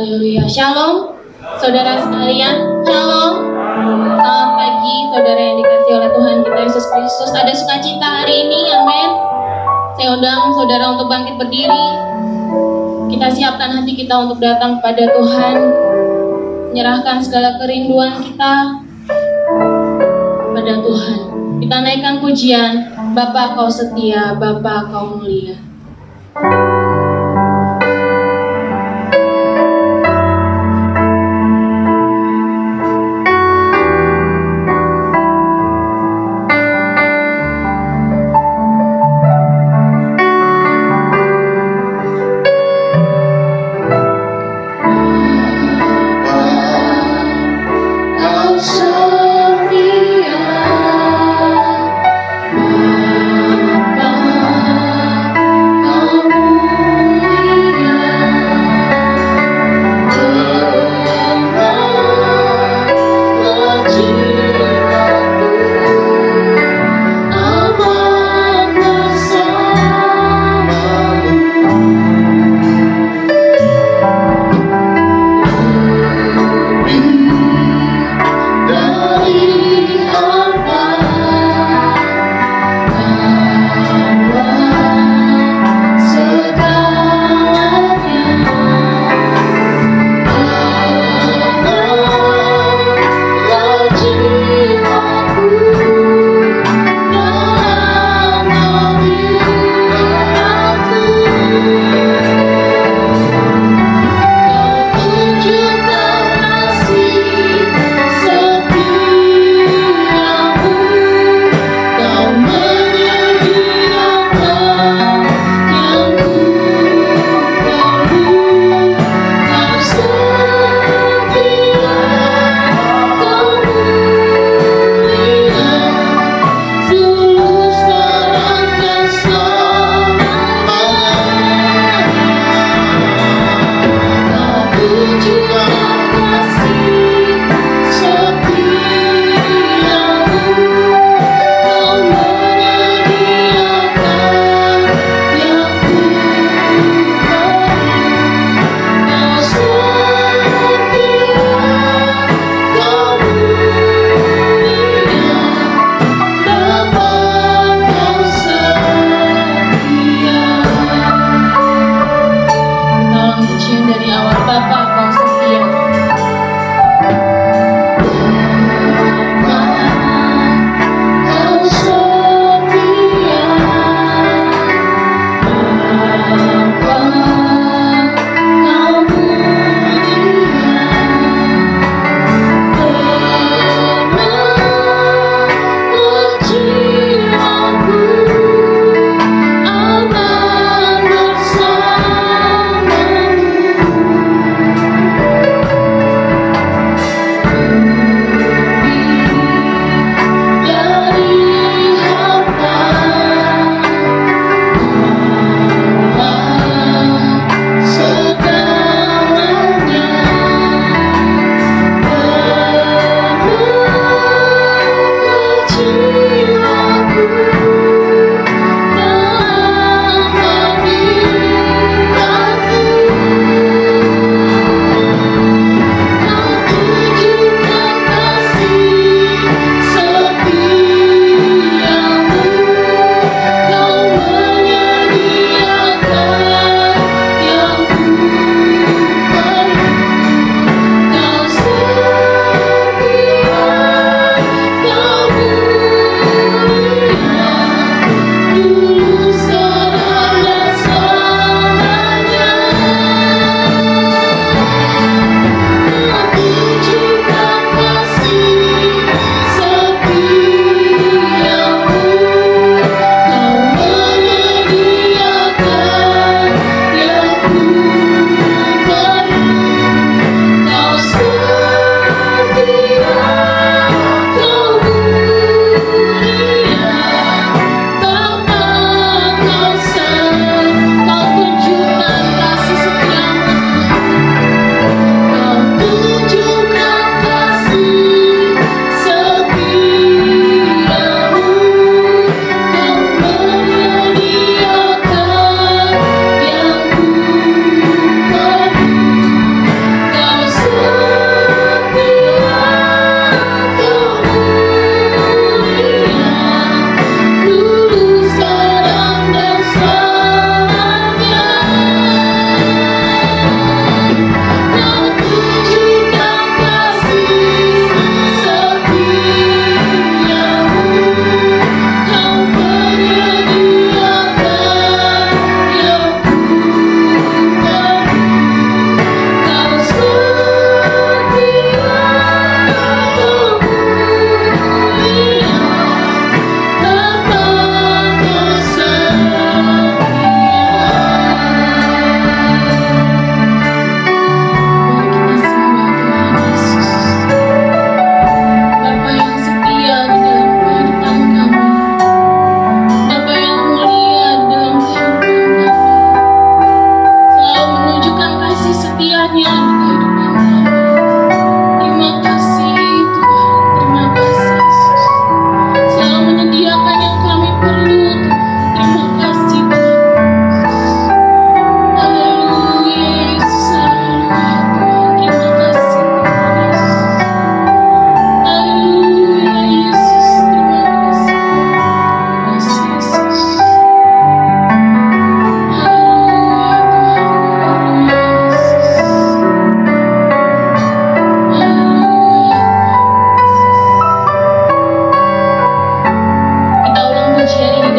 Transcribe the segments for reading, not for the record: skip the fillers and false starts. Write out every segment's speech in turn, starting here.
Haleluya. Shalom, saudara sekalian. Shalom. Selamat pagi, saudara yang dikasihi oleh Tuhan kita Yesus Kristus. Ada sukacita hari ini, amin. Saya undang saudara untuk bangkit berdiri. Kita siapkan hati kita untuk datang kepada Tuhan, menyerahkan segala kerinduan kita pada Tuhan. Kita naikkan pujian, Bapa Kau setia, Bapa Kau mulia. Bapa, Kau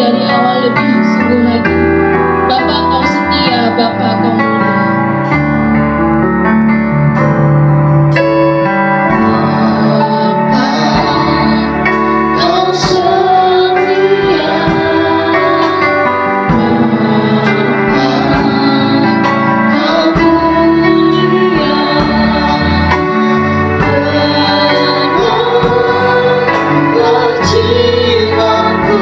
dari awal lebih sungguh lagi. Bapa kau setia, Bapa kau mulia. Jiwaku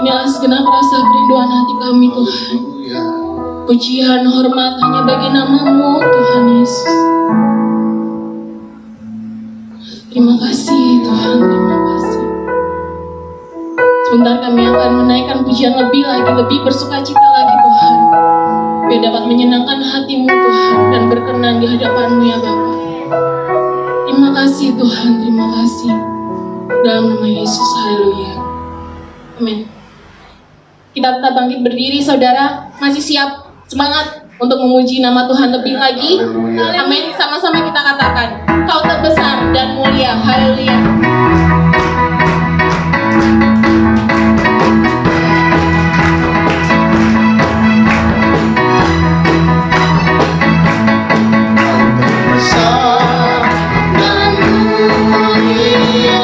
Inilah segenap rasa kerinduan hati kami Tuhan. Pujian, hormat hanya bagi nama-Mu Tuhan Yesus. Terima kasih Tuhan, terima kasih. Sebentar kami akan menaikkan pujian lebih lagi, lebih bersukacita lagi Tuhan. Biar dapat menyenangkan hati-Mu Tuhan dan berkenan di hadapan-Mu ya Bapa. Terima kasih Tuhan, terima kasih. Dalam nama Yesus, haleluya. Amin. Kita tetap bangkit berdiri saudara, masih siap, semangat untuk memuji nama Tuhan lebih lagi. Amin. Sama-sama kita katakan, Kau terbesar dan mulia. Haleluya. Kau terbesar dan mulia.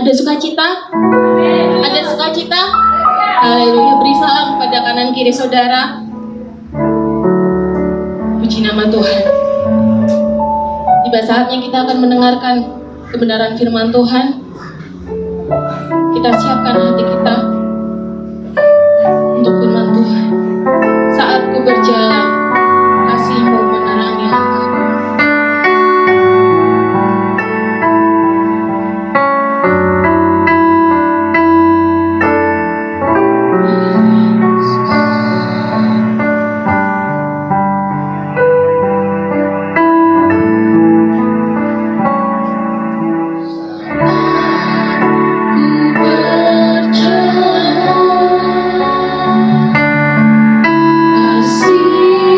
Ada sukacita? Ada sukacita? Haleluya. Beri salam pada kanan kiri saudara. Puji nama Tuhan. Tiba saatnya kita akan mendengarkan kebenaran firman Tuhan. Kita siapkan hati kita untuk firman Tuhan. Saat ku berjalan, kasih-Mu menerangi langkahku. See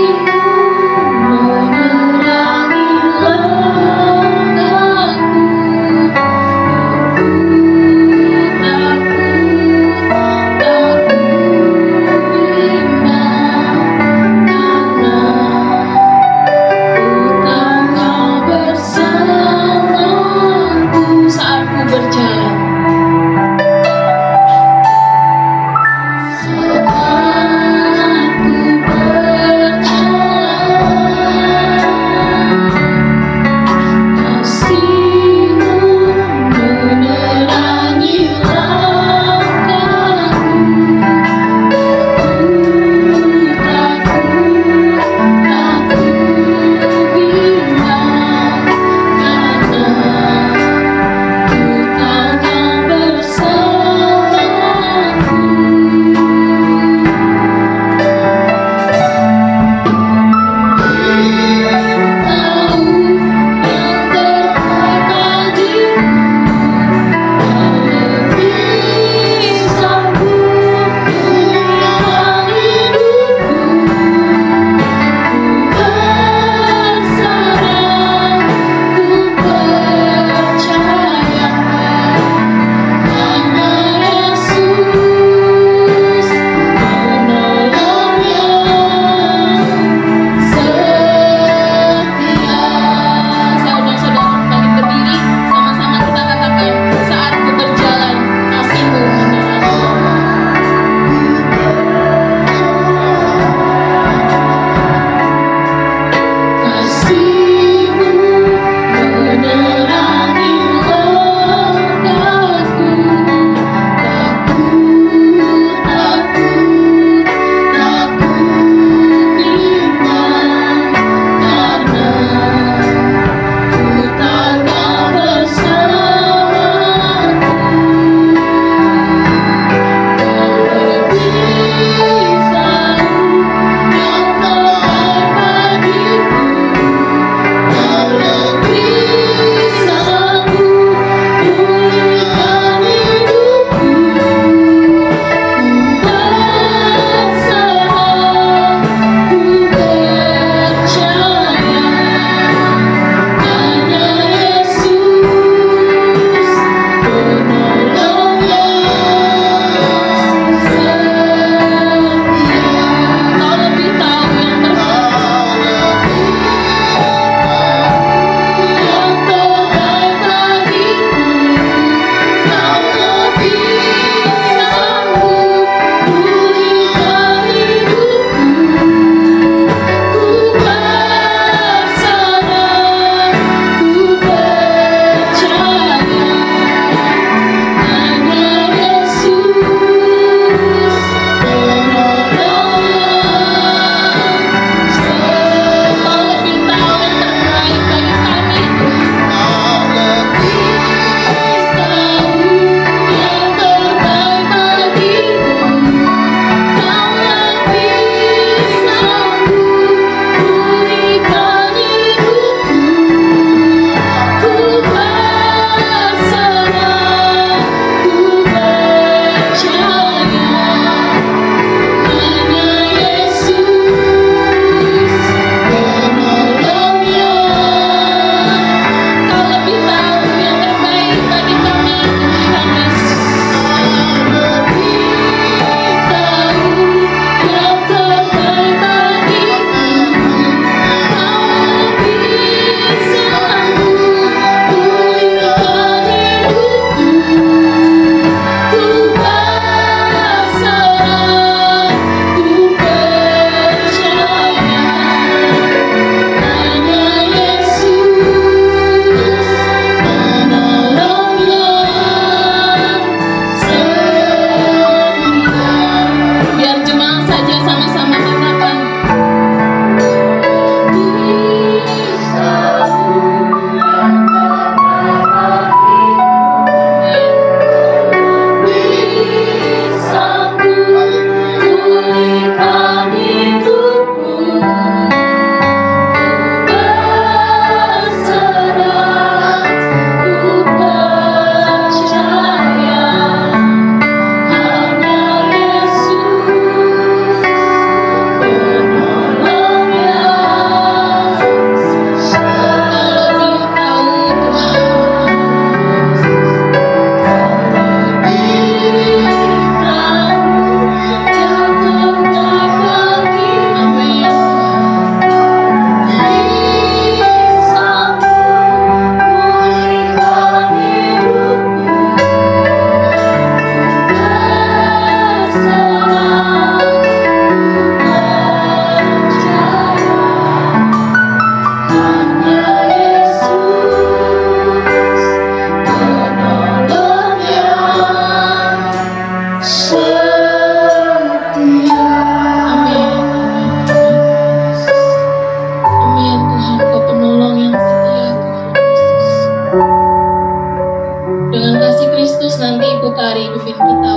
dengan kasih Kristus nanti putari hidupin kita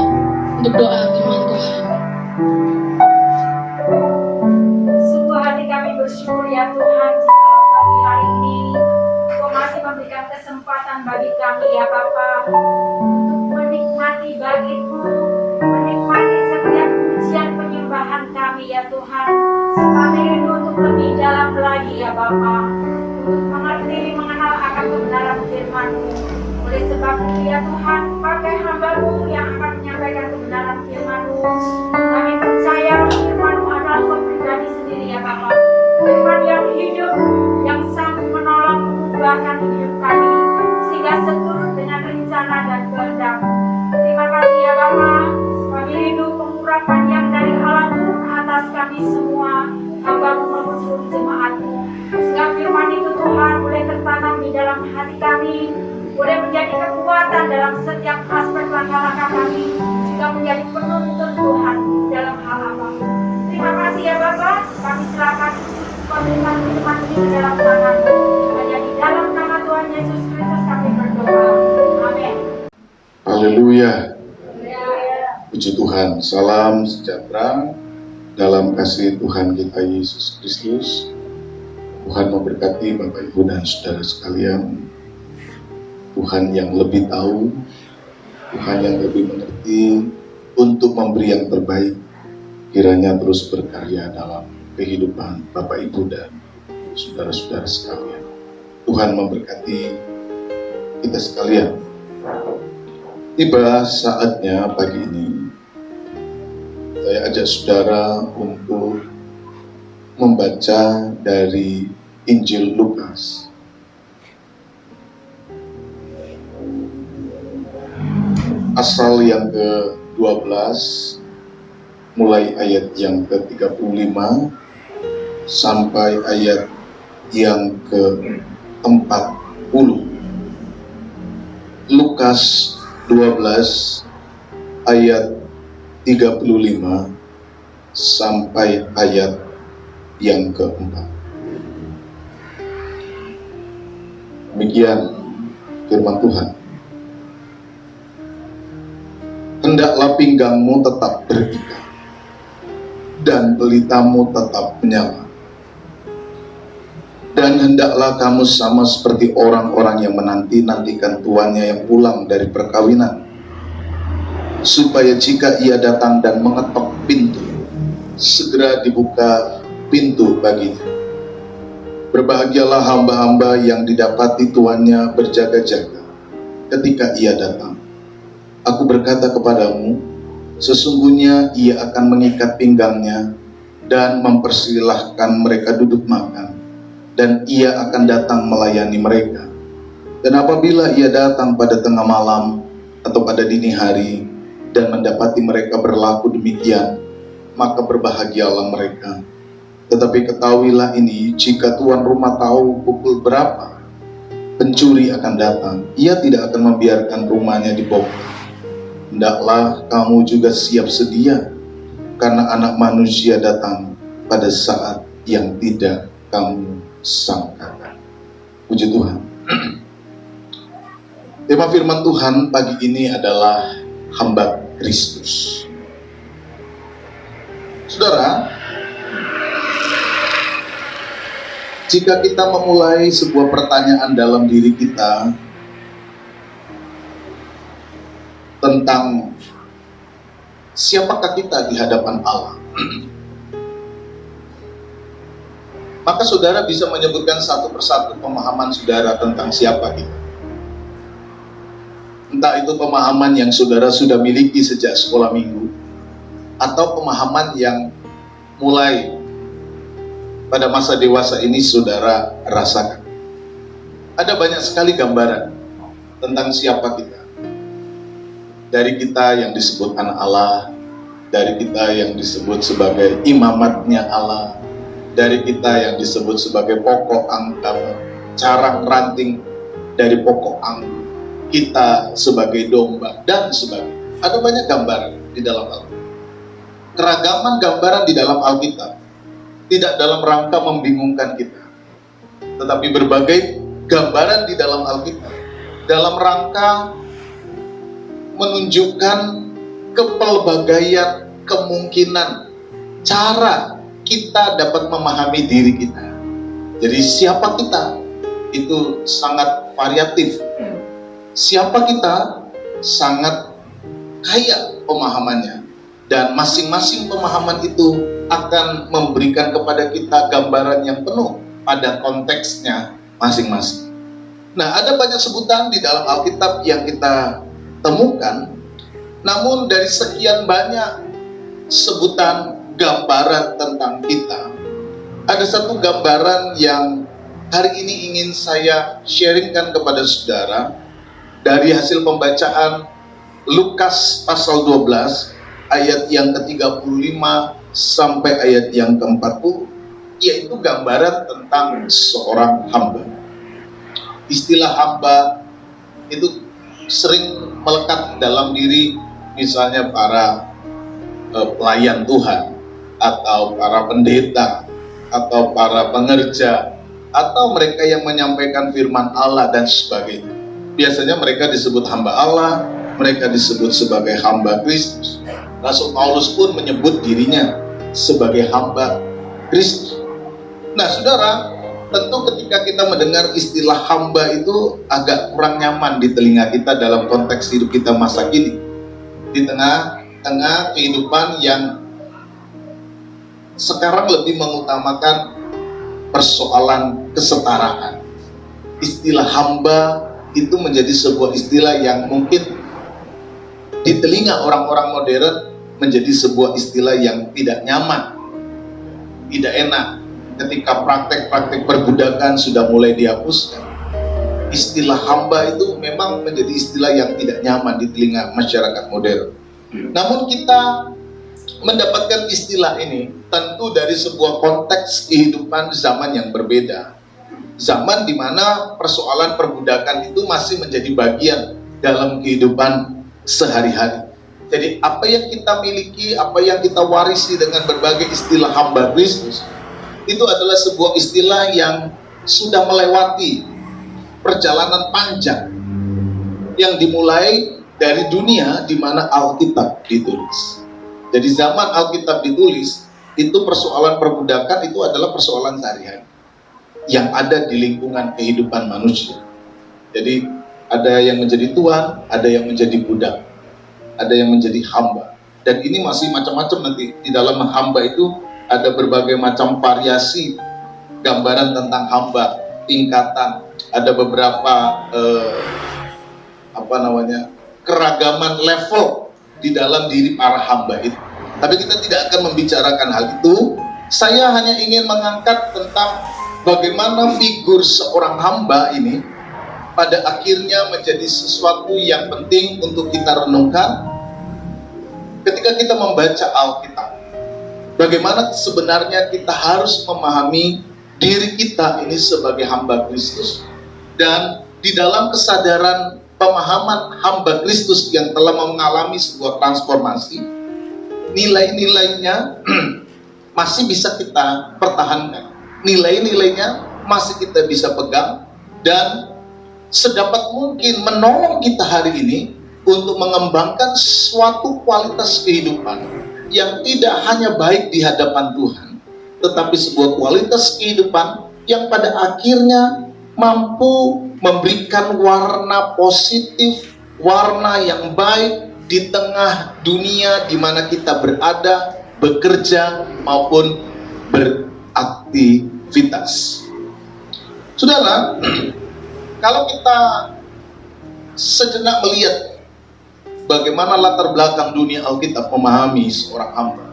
untuk doa firman Tuhan. Sungguh hati kami bersyukur ya Tuhan, jika pagi hari ini Engkau masih memberikan kesempatan bagi kami ya Bapa untuk menikmati bait-Mu, menikmati setiap pujian penyembahan kami ya Tuhan. Kami rindu untuk lebih dalam lagi ya Bapa, untuk mengerti, mengenal akan kebenaran firman-Mu. Oleh sebab itu ya Tuhan, pakai hamba-Mu yang akan menyampaikan kebenaran firman-Mu. Kami percaya firman-Mu adalah pribadi sendiri ya Bapa, firman yang hidup, yang sanggup menolong mengubahkan hidup kami sehingga seturut dengan rencana dan kehendak-Mu. Terima kasih ya Bapa, kami rindu pengurapan yang dari Allah turun atas kami semua, hamba-Mu maupun seluruh jemaat-Mu, sehingga firman itu Tuhan boleh tertanam di dalam hati kami, boleh menjadi kekuatan dalam setiap aspek langkah-langkah kami, juga menjadi penuntun Tuhan dalam hal apapun. Terima kasih ya Bapa, kami serahkan pemerintahan firman ini ke dalam tangan-Mu. Hanya di dalam nama Tuhan Yesus Kristus kami berdoa. Amin. Haleluya. Puji Tuhan. Salam sejahtera dalam kasih Tuhan kita Yesus Kristus. Tuhan memberkati Bapak Ibu dan Saudara sekalian. Tuhan yang lebih tahu, Tuhan yang lebih mengerti untuk memberi yang terbaik, kiranya terus berkarya dalam kehidupan Bapak Ibu dan saudara-saudara sekalian. Tuhan memberkati kita sekalian. Tiba saatnya pagi ini saya ajak saudara untuk membaca dari Injil Lukas. Pasal yang ke-12, mulai ayat yang ke-35 sampai ayat yang ke-40. Lukas 12 ayat 35 sampai ayat yang ke-4. Demikian firman Tuhan. Hendaklah pinggangmu tetap berikat dan pelitamu tetap menyala. Dan hendaklah kamu sama seperti orang-orang yang menanti-nantikan tuannya yang pulang dari perkawinan, supaya jika ia datang dan mengetok pintu, segera dibuka pintu baginya. Berbahagialah hamba-hamba yang didapati tuannya berjaga-jaga ketika ia datang. Aku berkata kepadamu, sesungguhnya ia akan mengikat pinggangnya dan mempersilahkan mereka duduk makan, dan ia akan datang melayani mereka. Dan apabila ia datang pada tengah malam atau pada dini hari dan mendapati mereka berlaku demikian, maka berbahagialah mereka. Tetapi ketahuilah ini, jika tuan rumah tahu pukul berapa pencuri akan datang, ia tidak akan membiarkan rumahnya dibongkar. Hendaklah kamu juga siap sedia, karena Anak Manusia datang pada saat yang tidak kamu sangkakan. Puji Tuhan. Tema firman Tuhan pagi ini adalah hamba Kristus. Saudara, jika kita memulai sebuah pertanyaan dalam diri kita tentang siapakah kita di hadapan Allah, maka saudara bisa menyebutkan satu persatu pemahaman saudara tentang siapa kita. Entah itu pemahaman yang saudara sudah miliki sejak sekolah minggu, atau pemahaman yang mulai pada masa dewasa ini saudara rasakan. Ada banyak sekali gambaran tentang siapa kita. Dari kita yang disebut anak Allah, dari kita yang disebut sebagai imamatnya Allah, dari kita yang disebut sebagai pokok anggur, carang ranting dari pokok anggur, kita sebagai domba, dan sebagainya. Ada banyak gambaran di dalam Alkitab. Keragaman gambaran di dalam Alkitab tidak dalam rangka membingungkan kita, tetapi berbagai gambaran di dalam Alkitab dalam rangka menunjukkan kepelbagaian kemungkinan cara kita dapat memahami diri kita. Jadi siapa kita itu sangat variatif. Siapa kita sangat kaya pemahamannya, dan masing-masing pemahaman itu akan memberikan kepada kita gambaran yang penuh pada konteksnya masing-masing. Nah, ada banyak sebutan di dalam Alkitab yang kita temukan, namun dari sekian banyak sebutan gambaran tentang kita, ada satu gambaran yang hari ini ingin saya sharingkan kepada saudara dari hasil pembacaan Lukas pasal 12 ayat yang ke-35 sampai ayat yang ke-40, yaitu gambaran tentang seorang hamba. Istilah hamba itu sering melekat dalam diri misalnya para pelayan Tuhan, atau para pendeta, atau para pengerja, atau mereka yang menyampaikan firman Allah dan sebagainya. Biasanya mereka disebut hamba Allah, mereka disebut sebagai hamba Kristus. Rasul Paulus pun menyebut dirinya sebagai hamba Kristus. Nah, saudara, tentu ketika kita mendengar istilah hamba itu agak kurang nyaman di telinga kita dalam konteks hidup kita masa kini. Di tengah kehidupan yang sekarang lebih mengutamakan persoalan kesetaraan. Istilah hamba itu menjadi sebuah istilah yang mungkin di telinga orang-orang modern menjadi sebuah istilah yang tidak nyaman, tidak enak. Ketika praktek-praktek perbudakan sudah mulai dihapuskan, istilah hamba itu memang menjadi istilah yang tidak nyaman di telinga masyarakat modern. Namun kita mendapatkan istilah ini tentu dari sebuah konteks kehidupan zaman yang berbeda. Zaman di mana persoalan perbudakan itu masih menjadi bagian dalam kehidupan sehari-hari. Jadi apa yang kita miliki, apa yang kita warisi dengan berbagai istilah hamba Kristus, itu adalah sebuah istilah yang sudah melewati perjalanan panjang yang dimulai dari dunia di mana Alkitab ditulis. Jadi zaman Alkitab ditulis, itu persoalan perbudakan itu adalah persoalan sehari-hari yang ada di lingkungan kehidupan manusia. Jadi ada yang menjadi tuan, ada yang menjadi budak, ada yang menjadi hamba. Dan ini masih macam-macam nanti di dalam hamba itu ada berbagai macam variasi gambaran tentang hamba, tingkatan, ada beberapa keragaman level di dalam diri para hamba itu. Tapi kita tidak akan membicarakan hal itu. Saya hanya ingin mengangkat tentang bagaimana figur seorang hamba ini pada akhirnya menjadi sesuatu yang penting untuk kita renungkan ketika kita membaca Alkitab. Bagaimana sebenarnya kita harus memahami diri kita ini sebagai hamba Kristus, dan di dalam kesadaran pemahaman hamba Kristus yang telah mengalami sebuah transformasi, nilai-nilainya masih bisa kita pertahankan, nilai-nilainya masih kita bisa pegang, dan sedapat mungkin menolong kita hari ini untuk mengembangkan suatu kualitas kehidupan yang tidak hanya baik di hadapan Tuhan, tetapi sebuah kualitas kehidupan yang pada akhirnya mampu memberikan warna positif, warna yang baik di tengah dunia di mana kita berada, bekerja, maupun beraktivitas. Saudara, kalau kita sejenak melihat bagaimana latar belakang dunia Alkitab memahami seorang hamba,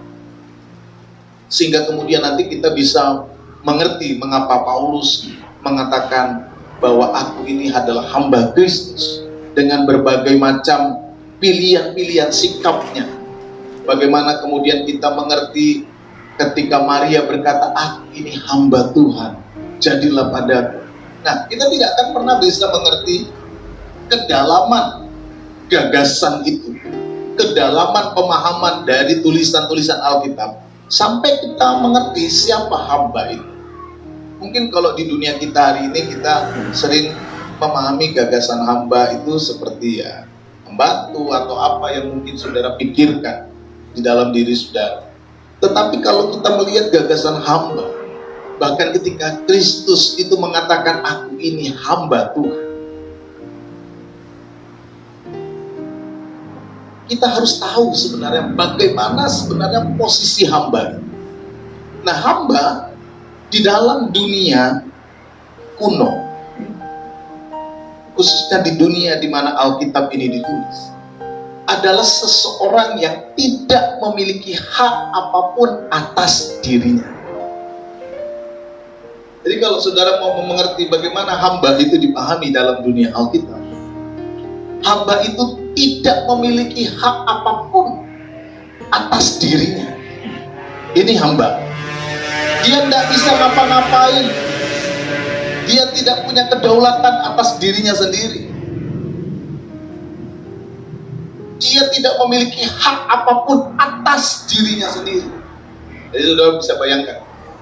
sehingga kemudian nanti kita bisa mengerti mengapa Paulus mengatakan bahwa aku ini adalah hamba Kristus, dengan berbagai macam pilihan-pilihan sikapnya. Bagaimana kemudian kita mengerti ketika Maria berkata, aku ini hamba Tuhan, jadilah padaku. Nah, kita tidak akan pernah bisa mengerti kedalaman gagasan itu, kedalaman pemahaman dari tulisan-tulisan Alkitab, sampai kita mengerti siapa hamba itu. Mungkin kalau di dunia kita hari ini, kita sering memahami gagasan hamba itu seperti membantu atau apa yang mungkin saudara pikirkan di dalam diri saudara. Tetapi kalau kita melihat gagasan hamba, bahkan ketika Kristus itu mengatakan aku ini hamba Tuhan, kita harus tahu sebenarnya bagaimana sebenarnya posisi hamba. Nah, hamba di dalam dunia kuno, khususnya di dunia di mana Alkitab ini ditulis, adalah seseorang yang tidak memiliki hak apapun atas dirinya. Jadi kalau saudara mau mengerti bagaimana hamba itu dipahami dalam dunia Alkitab, hamba itu tidak memiliki hak apapun atas dirinya. Ini hamba. Dia tidak bisa ngapa-ngapain. Dia tidak punya kedaulatan atas dirinya sendiri. Dia tidak memiliki hak apapun atas dirinya sendiri. Jadi saudara bisa bayangkan,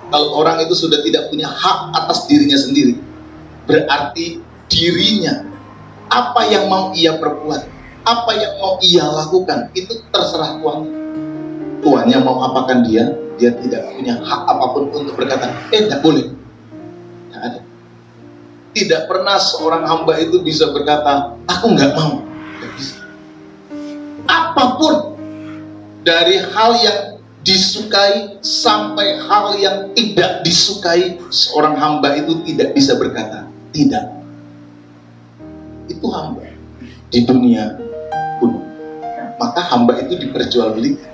kalau orang itu sudah tidak punya hak atas dirinya sendiri, berarti dirinya, apa yang mau ia perbuat, apa yang mau ia lakukan, itu terserah Tuannya. Tuannya mau apakan dia tidak punya hak apapun untuk berkata, tidak boleh. Tidak ada. Tidak pernah seorang hamba itu bisa berkata, aku nggak mau. Tidak bisa. Apapun, dari hal yang disukai sampai hal yang tidak disukai, seorang hamba itu tidak bisa berkata, tidak. Itu hamba di dunia kuno. Maka hamba itu diperjualbelikan,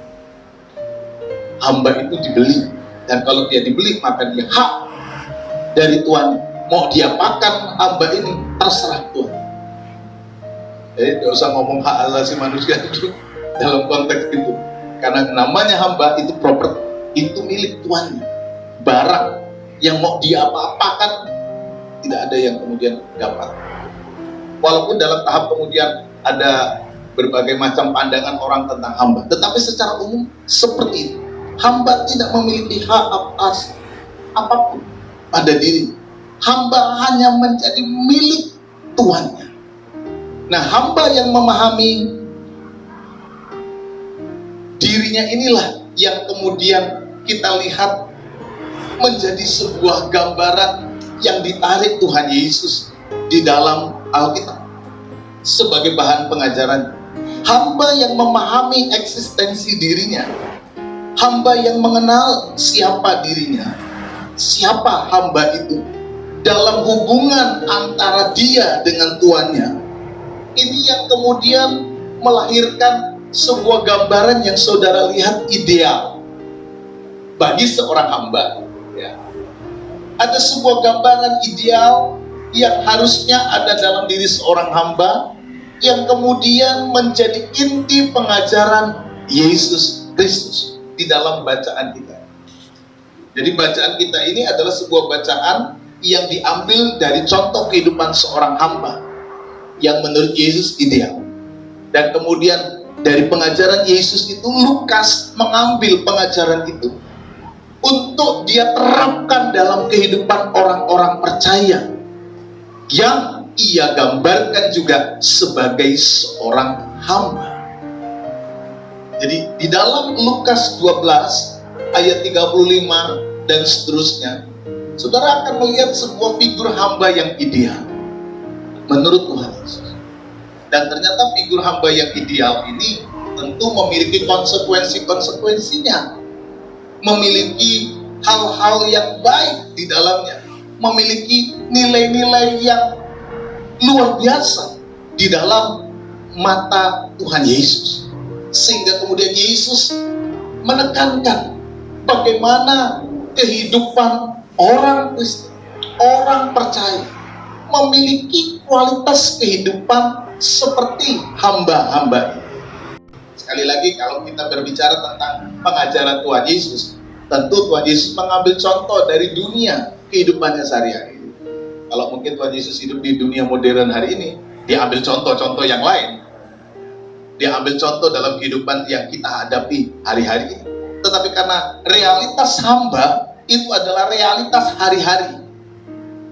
hamba itu dibeli, dan kalau dia dibeli maka dia hak dari Tuhan. Mau diapakan hamba ini terserah Tuhan. Jadi tidak usah ngomong hak asasi manusia itu dalam konteks itu, karena namanya hamba itu properti, itu milik Tuannya. Barang yang mau dia apa-apakan tidak ada yang kemudian dapat. Walaupun dalam tahap kemudian ada berbagai macam pandangan orang tentang hamba, tetapi secara umum seperti itu. Hamba tidak memiliki hak atas apapun pada diri. Hamba hanya menjadi milik Tuannya. Nah, hamba yang memahami dirinya inilah yang kemudian kita lihat menjadi sebuah gambaran yang ditarik Tuhan Yesus di dalam Alkitab sebagai bahan pengajaran. Hamba yang memahami eksistensi dirinya, hamba yang mengenal siapa dirinya, siapa hamba itu dalam hubungan antara dia dengan tuannya. Ini yang kemudian melahirkan sebuah gambaran yang saudara lihat ideal bagi seorang hamba. Ya. Ada sebuah gambaran ideal yang harusnya ada dalam diri seorang hamba, yang kemudian menjadi inti pengajaran Yesus Kristus di dalam bacaan kita. Jadi bacaan kita ini adalah sebuah bacaan yang diambil dari contoh kehidupan seorang hamba yang menurut Yesus ideal. Dan kemudian dari pengajaran Yesus itu, Lukas mengambil pengajaran itu untuk dia terapkan dalam kehidupan orang-orang percaya yang ia gambarkan juga sebagai seorang hamba. Jadi di dalam Lukas 12 ayat 35 dan seterusnya, saudara akan melihat sebuah figur hamba yang ideal menurut Tuhan Yesus. Dan ternyata figur hamba yang ideal ini tentu memiliki konsekuensi-konsekuensinya, memiliki hal-hal yang baik di dalamnya, memiliki nilai-nilai yang luar biasa di dalam mata Tuhan Yesus. Sehingga kemudian Yesus menekankan bagaimana kehidupan orang Kristen, orang percaya, memiliki kualitas kehidupan seperti hamba-hamba. Sekali lagi, kalau kita berbicara tentang pengajaran Tuhan Yesus, tentu Tuhan Yesus mengambil contoh dari dunia kehidupannya sehari-hari. Kalau mungkin Tuhan Yesus hidup di dunia modern hari ini, dia ambil contoh-contoh yang lain. Dia ambil contoh dalam kehidupan yang kita hadapi hari-hari ini. Tetapi karena realitas hamba itu adalah realitas hari-hari,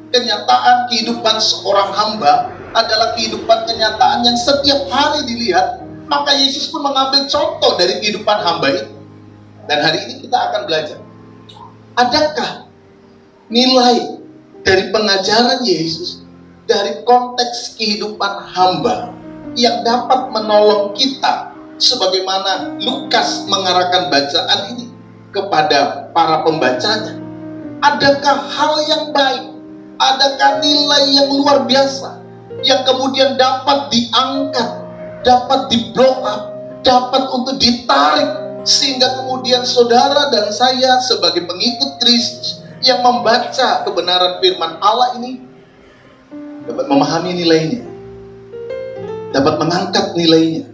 kenyataan kehidupan seorang hamba adalah kehidupan kenyataan yang setiap hari dilihat, maka Yesus pun mengambil contoh dari kehidupan hamba itu. Dan hari ini kita akan belajar, adakah nilai dari pengajaran Yesus dari konteks kehidupan hamba yang dapat menolong kita, sebagaimana Lukas mengarahkan bacaan ini kepada para pembacanya. Adakah hal yang baik, adakah nilai yang luar biasa yang kemudian dapat diangkat, dapat di-blow up, dapat untuk ditarik, sehingga kemudian saudara dan saya sebagai pengikut Kristus yang membaca kebenaran firman Allah ini dapat memahami nilainya, dapat mengangkat nilainya,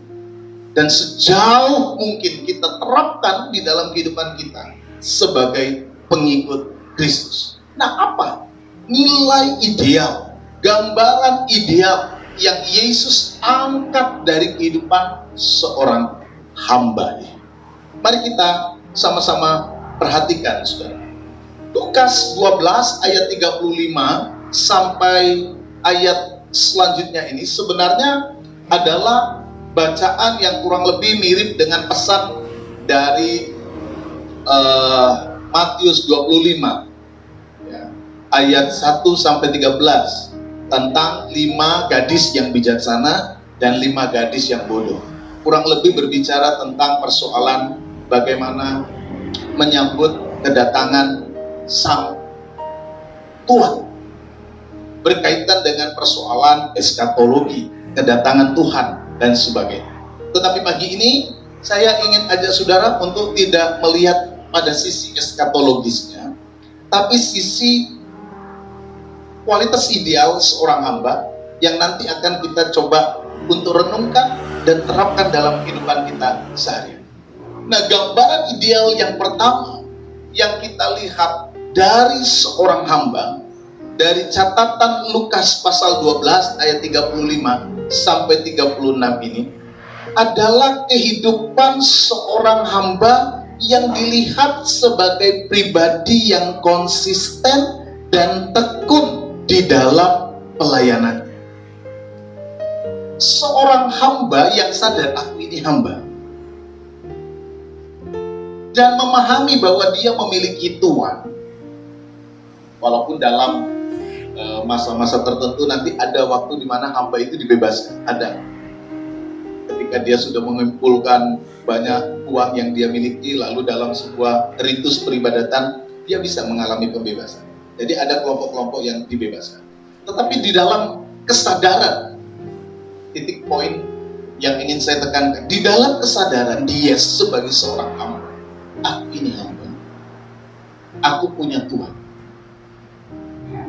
dan sejauh mungkin kita terapkan di dalam kehidupan kita sebagai pengikut Kristus. Nah, apa nilai ideal, gambaran ideal yang Yesus angkat dari kehidupan seorang hamba? Mari kita sama-sama perhatikan, saudara. Lukas 12 ayat 35 sampai ayat selanjutnya ini sebenarnya adalah bacaan yang kurang lebih mirip dengan pesan dari Matius 25 ya, ayat 1 sampai 13 tentang 5 gadis yang bijaksana dan 5 gadis yang bodoh. Kurang lebih berbicara tentang persoalan bagaimana menyambut kedatangan Sang Tuhan, berkaitan dengan persoalan eskatologi, kedatangan Tuhan dan sebagainya. Tetapi pagi ini saya ingin ajak saudara untuk tidak melihat pada sisi eskatologisnya, tapi sisi kualitas ideal seorang hamba yang nanti akan kita coba untuk renungkan dan terapkan dalam kehidupan kita sehari-hari. Nah, gambaran ideal yang pertama yang kita lihat dari seorang hamba dari catatan Lukas pasal 12 ayat 35 sampai 36 ini adalah kehidupan seorang hamba yang dilihat sebagai pribadi yang konsisten dan tekun di dalam pelayanannya. Seorang hamba yang sadar, aku ini hamba, dan memahami bahwa dia memiliki Tuhan. Walaupun dalam masa-masa tertentu nanti ada waktu di mana hamba itu dibebaskan, ada. Ketika dia sudah mengumpulkan banyak uang yang dia miliki, lalu dalam sebuah ritus peribadatan dia bisa mengalami pembebasan. Jadi ada kelompok-kelompok yang dibebaskan. Tetapi di dalam kesadaran, titik poin yang ingin saya tekankan, di dalam kesadaran dia sebagai seorang hamba, aku ini hamba, aku punya Tuhan.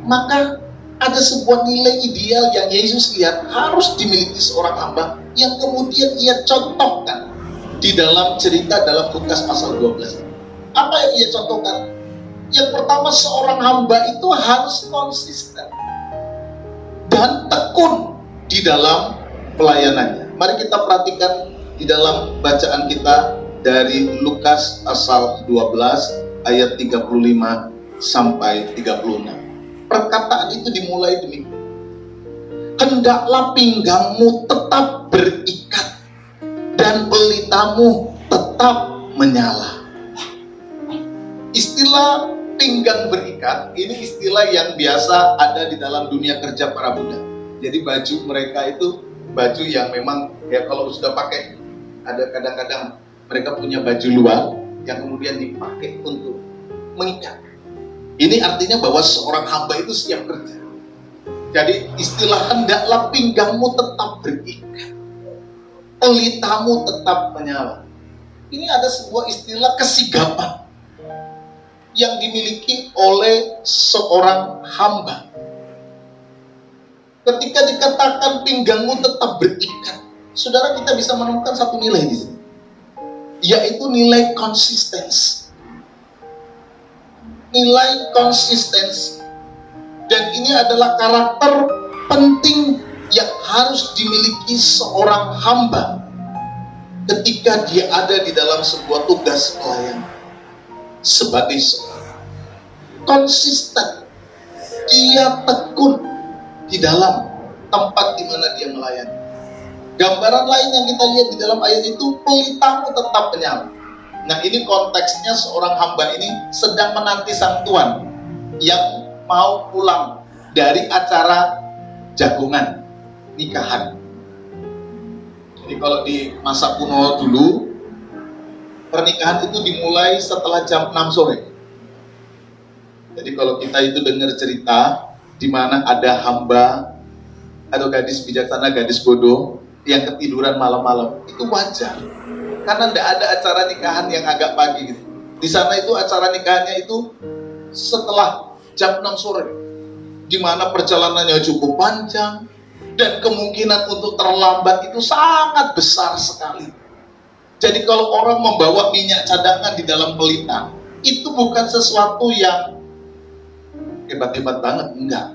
Maka ada sebuah nilai ideal yang Yesus lihat harus dimiliki seorang hamba yang kemudian ia contohkan di dalam cerita dalam Lukas pasal 12. Apa yang ia contohkan? Yang pertama, seorang hamba itu harus konsisten dan tekun di dalam pelayanannya. Mari kita perhatikan di dalam bacaan kita dari Lukas pasal 12 ayat 35 sampai 36. Perkataan itu dimulai demikian. Hendaklah pinggangmu tetap berikat dan pelitamu tetap menyala. Istilah pinggang berikat ini istilah yang biasa ada di dalam dunia kerja para budak. Jadi baju mereka itu baju yang memang ya kalau sudah pakai, ada kadang-kadang mereka punya baju luar yang kemudian dipakai untuk mengikat. Ini artinya bahwa seorang hamba itu siap kerja. Jadi istilah hendaklah pinggangmu tetap berikat, pelitamu tetap menyala. Ini ada sebuah istilah kesigapan yang dimiliki oleh seorang hamba. Ketika dikatakan pinggangmu tetap berikat, saudara, kita bisa menemukan satu nilai di sini, yaitu nilai konsistensi. Nilai konsistensi, dan ini adalah karakter penting yang harus dimiliki seorang hamba ketika dia ada di dalam sebuah tugas pelayanan sebagai seorang konsisten. Dia tekun di dalam tempat di mana dia melayani. Gambaran lain yang kita lihat di dalam ayat itu, pelitamu tetap menyala. Nah, ini konteksnya seorang hamba ini sedang menanti sang tuan yang mau pulang dari acara jagungan, nikahan. Jadi kalau di masa kuno dulu, pernikahan itu dimulai setelah jam 6 sore. Jadi kalau kita itu dengar cerita di mana ada hamba atau gadis bijaksana, gadis bodoh yang ketiduran malam-malam, itu wajar. Karena tidak ada acara nikahan yang agak pagi gitu. Di sana itu acara nikahannya itu setelah jam 6 sore. Di mana perjalanannya cukup panjang dan kemungkinan untuk terlambat itu sangat besar sekali. Jadi kalau orang membawa minyak cadangan di dalam pelita, itu bukan sesuatu yang hebat-hebat banget, enggak.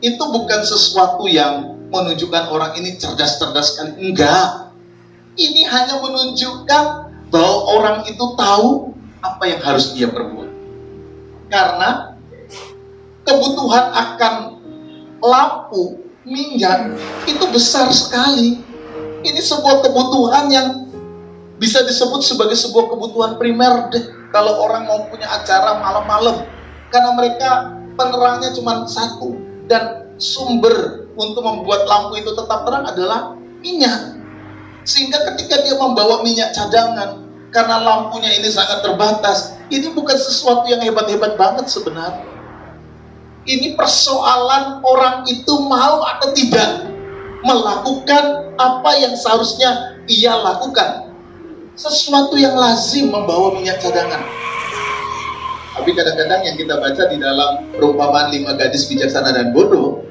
Itu bukan sesuatu yang menunjukkan orang ini cerdas-cerdas sekali, enggak. Ini hanya menunjukkan bahwa orang itu tahu apa yang harus dia perbuat. Karena kebutuhan akan lampu, minyak, itu besar sekali. Ini sebuah kebutuhan yang bisa disebut sebagai sebuah kebutuhan primer deh, kalau orang mau punya acara malam-malam. Karena mereka penerangnya cuma satu, dan sumber untuk membuat lampu itu tetap terang adalah minyak. Sehingga ketika dia membawa minyak cadangan, karena lampunya ini sangat terbatas, ini bukan sesuatu yang hebat-hebat banget sebenarnya. Ini persoalan orang itu mau atau tidak melakukan apa yang seharusnya ia lakukan. Sesuatu yang lazim membawa minyak cadangan. Tapi kadang-kadang yang kita baca di dalam perumpamaan 5 gadis bijaksana dan bodoh,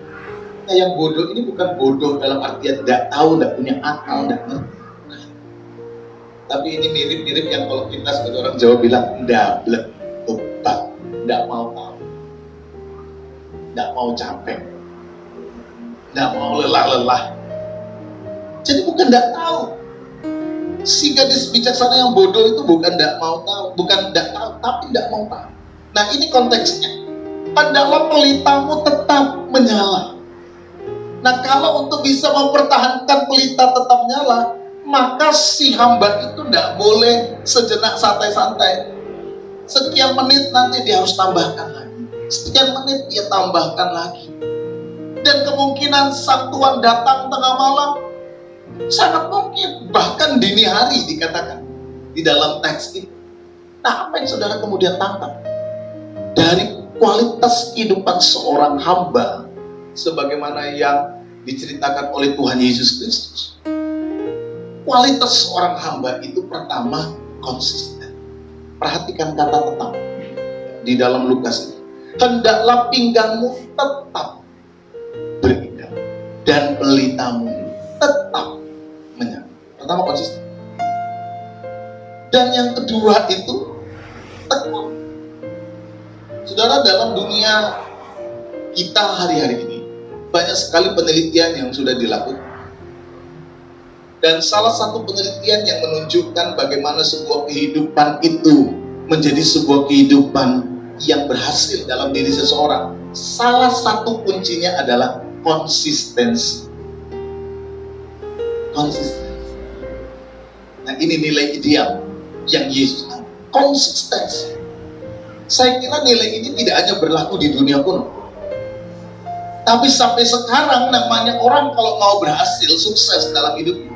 nah yang bodoh ini bukan bodoh dalam artian tidak tahu, tidak punya akal, tidak ngerti. Tapi ini mirip-mirip yang kalau kita sebagai orang Jawa bilang ndablek, obat, tidak mau tahu, tidak mau capek, tidak mau lelah-lelah. Jadi bukan tidak tahu. Si gadis bijaksana yang bodoh itu bukan tidak mau tahu, bukan tidak tahu, tapi tidak mau tahu. Nah ini konteksnya. Hendaklah pelitamu tetap menyala. Nah kalau untuk bisa mempertahankan pelita tetap nyala, maka si hamba itu tidak boleh sejenak santai-santai. Sekian menit nanti dia harus tambahkan lagi. Sekian menit dia tambahkan lagi. Dan kemungkinan sang tuan datang tengah malam, sangat mungkin, bahkan dini hari dikatakan di dalam teks ini. Nah, apa yang saudara kemudian tangkap dari kualitas kehidupan seorang hamba sebagaimana yang diceritakan oleh Tuhan Yesus Kristus? Kualitas seorang hamba itu pertama konsisten. Perhatikan kata tetap di dalam Lukas ini. Hendaklah pinggangmu tetap berikat dan pelitamu tetap menyala. Pertama konsisten. Dan yang kedua itu tekun. Saudara, dalam dunia kita hari-hari ini banyak sekali penelitian yang sudah dilakukan. Dan salah satu penelitian yang menunjukkan bagaimana sebuah kehidupan itu menjadi sebuah kehidupan yang berhasil dalam diri seseorang, salah satu kuncinya adalah konsistensi. Konsistensi. Nah ini nilai ideal yang Yesus, konsistensi. Saya kira nilai ini tidak hanya berlaku di dunia kuno, tapi sampai sekarang namanya orang kalau mau berhasil, sukses dalam hidupnya,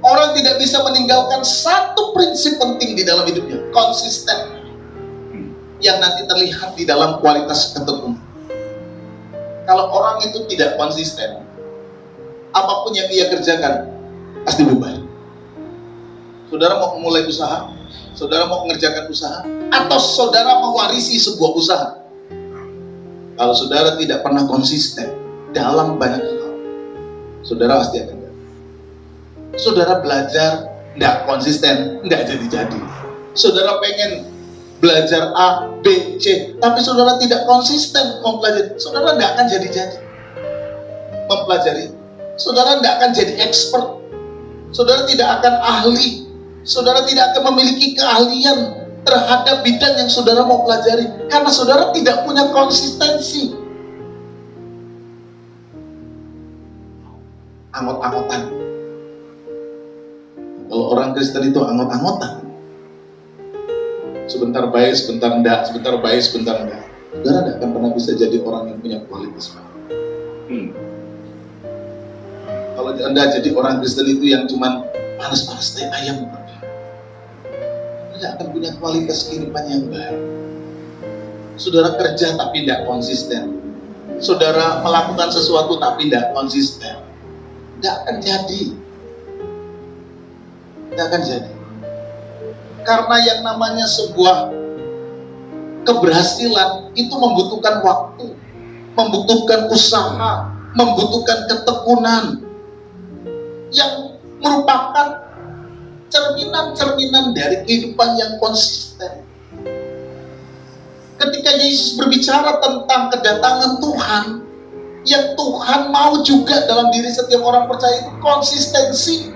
orang tidak bisa meninggalkan satu prinsip penting di dalam hidupnya, konsisten, yang nanti terlihat di dalam kualitas ketekunan. Kalau orang itu tidak konsisten, apapun yang ia kerjakan pasti bubar. Saudara mau memulai usaha, saudara mau mengerjakan usaha, atau saudara mewarisi sebuah usaha, kalau saudara tidak pernah konsisten dalam banyak hal, saudara pasti akan gagal. Saudara belajar tidak konsisten, tidak jadi-jadi. Saudara pengen belajar A, B, C, tapi saudara tidak konsisten mempelajari, saudara tidak akan jadi-jadi mempelajari. Saudara tidak akan jadi expert, saudara tidak akan ahli, saudara tidak akan memiliki keahlian terhadap bidang yang saudara mau pelajari, karena saudara tidak punya konsistensi. anggot-anggotan. Kalau orang Kristen itu anggot-anggotan. Sebentar baik, sebentar enggak, sebentar baik, sebentar enggak. Saudara tidak akan pernah bisa jadi orang yang punya kualitas. Kalau Anda jadi orang Kristen itu yang cuman panas-panas tai ayam, tidak akan punya kualitas kehidupan yang baik. Saudara kerja tapi tidak konsisten. Saudara melakukan sesuatu tapi tidak konsisten. Tidak akan jadi. Tidak akan jadi. Karena yang namanya sebuah keberhasilan itu membutuhkan waktu, membutuhkan usaha, membutuhkan ketekunan yang merupakan cerminan-cerminan dari kehidupan yang konsisten. Ketika Yesus berbicara tentang kedatangan Tuhan, yang Tuhan mau juga dalam diri setiap orang percaya itu konsistensi.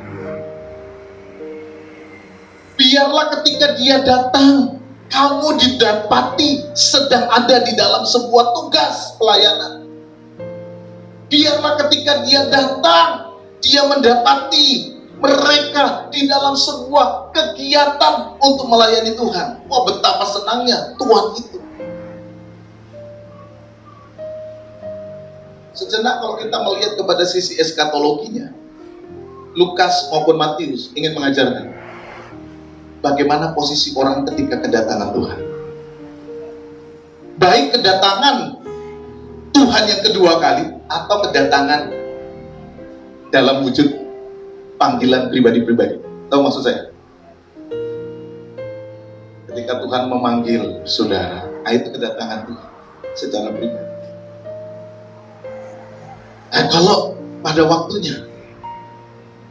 Biarlah ketika dia datang, kamu didapati sedang ada di dalam sebuah tugas pelayanan. Biarlah ketika dia datang, dia mendapati mereka di dalam sebuah kegiatan untuk melayani Tuhan. Wah, betapa senangnya Tuhan itu. Sejenak kalau kita melihat kepada sisi eskatologinya, Lukas maupun Matius ingin mengajarkan bagaimana posisi orang ketika kedatangan Tuhan. Baik kedatangan Tuhan yang kedua kali atau kedatangan dalam wujud panggilan pribadi-pribadi. Tahu maksud saya? Ketika Tuhan memanggil saudara, itu kedatangan Tuhan secara pribadi. Kalau pada waktunya,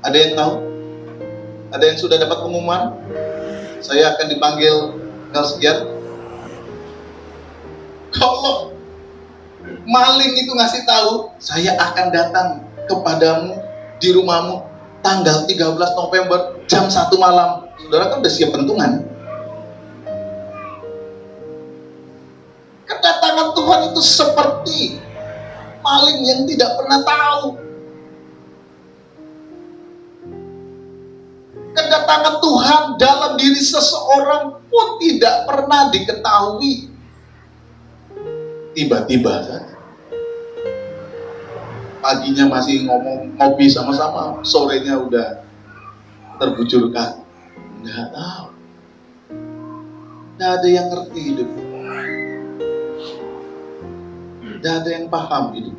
ada yang tahu? Ada yang sudah dapat pengumuman? Saya akan dipanggil tanggal sekian. Kalau maling itu ngasih tahu, saya akan datang kepadamu di rumahmu tanggal 13 November jam 1 malam. Saudara kan udah siap pentungan. Kedatangan Tuhan itu seperti maling yang tidak pernah tahu. Kedatangan Tuhan dalam diri seseorang pun tidak pernah diketahui. Tiba-tiba saja. Paginya masih ngopi sama-sama, sorenya udah terbujurkan. Nggak tahu. Nggak ada yang ngerti hidup. Nggak ada yang paham hidup.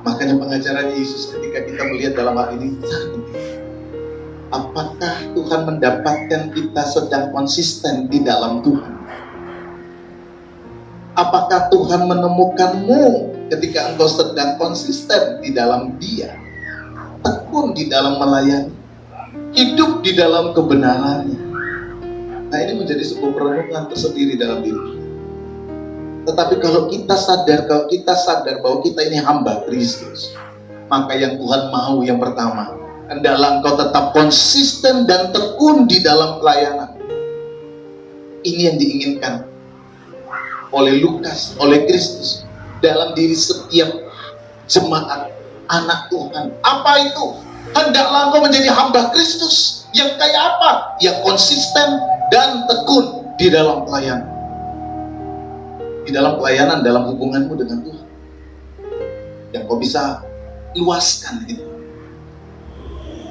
Makanya pengajaran Yesus ketika kita melihat dalam hal ini sangat penting. Apakah Tuhan mendapatkan kita sedang konsisten di dalam Tuhan? Apakah Tuhan menemukanmu ketika engkau sedang konsisten di dalam Dia? Tekun di dalam melayani, hidup di dalam kebenarannya. Nah, ini menjadi sebuah perenungan tersendiri dalam diri. Tetapi kalau kita sadar bahwa kita ini hamba Kristus, maka yang Tuhan mau yang pertama, hendaklah engkau tetap konsisten dan tekun di dalam pelayanan. Ini yang diinginkan oleh Lukas, oleh Kristus dalam diri setiap jemaat anak Tuhan. Apa itu? Hendaklah engkau menjadi hamba Kristus yang kayak apa? Yang konsisten dan tekun di dalam pelayanan. Di dalam pelayanan, dalam hubunganmu dengan Tuhan. Yang kau bisa luaskan itu.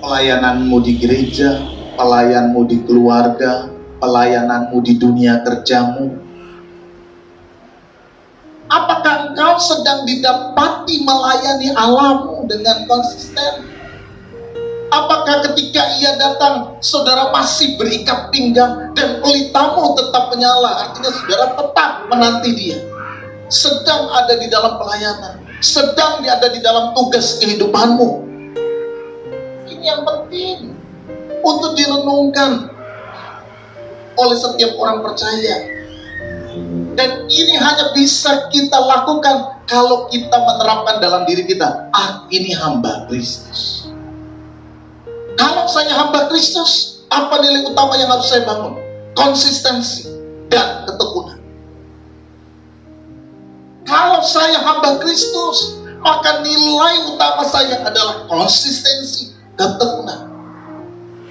Pelayananmu di gereja, pelayananmu di keluarga, pelayananmu di dunia kerjamu. Apakah engkau sedang didapati melayani Allahmu dengan konsisten? Apakah ketika Ia datang, saudara masih berikat pinggang dan pelitamu tetap menyala? Artinya saudara tetap menanti Dia. Sedang ada di dalam pelayanan, sedang ada di dalam tugas kehidupanmu. Ini yang penting untuk direnungkan oleh setiap orang percaya. Dan ini hanya bisa kita lakukan kalau kita menerapkan dalam diri kita, ini hamba Kristus. Kalau saya hamba Kristus, apa nilai utama yang harus saya bangun? Konsistensi dan ketekunan. Kalau saya hamba Kristus, Maka nilai utama saya adalah konsistensi, ketekunan.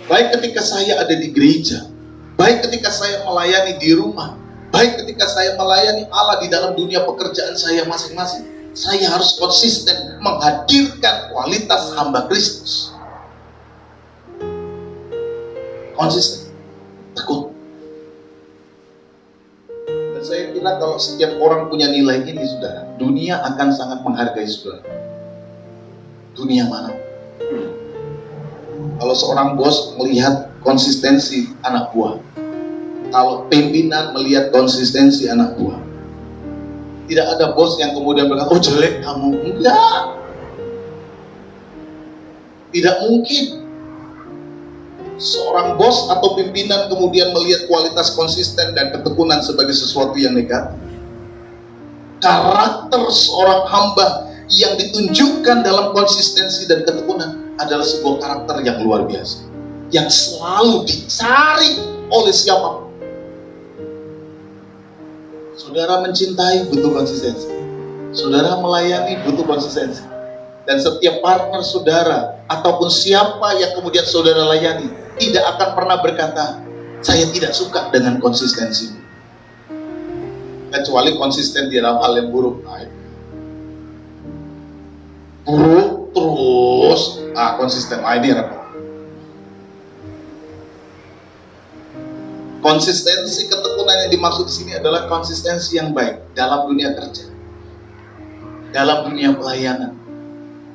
Baik ketika saya ada di gereja, baik ketika saya melayani di rumah, baik ketika saya melayani Allah di dalam dunia pekerjaan saya masing-masing, saya harus konsisten menghadirkan kualitas hamba Kristus. Konsisten, tekun. Dan saya kira kalau setiap orang punya nilai ini, saudara, dunia akan sangat menghargai saudara. Dunia mana? Kalau seorang bos melihat konsistensi anak buah, kalau pimpinan melihat konsistensi anak buah, tidak ada bos yang kemudian berkata, oh jelek kamu. Enggak. Tidak mungkin seorang bos atau pimpinan kemudian melihat kualitas konsisten dan ketekunan sebagai sesuatu yang negatif. Karakter seorang hamba yang ditunjukkan dalam konsistensi dan ketekunan adalah sebuah karakter yang luar biasa, yang selalu dicari oleh siapapun. Saudara mencintai butuh konsistensi, saudara melayani butuh konsistensi, dan setiap partner saudara ataupun siapa yang kemudian saudara layani tidak akan pernah berkata, saya tidak suka dengan konsistensi, kecuali konsisten di dalam hal yang buruk. Buruk terus, konsisten. Ini repot. Konsistensi ketekunan yang dimaksud di sini adalah konsistensi yang baik dalam dunia kerja, dalam dunia pelayanan.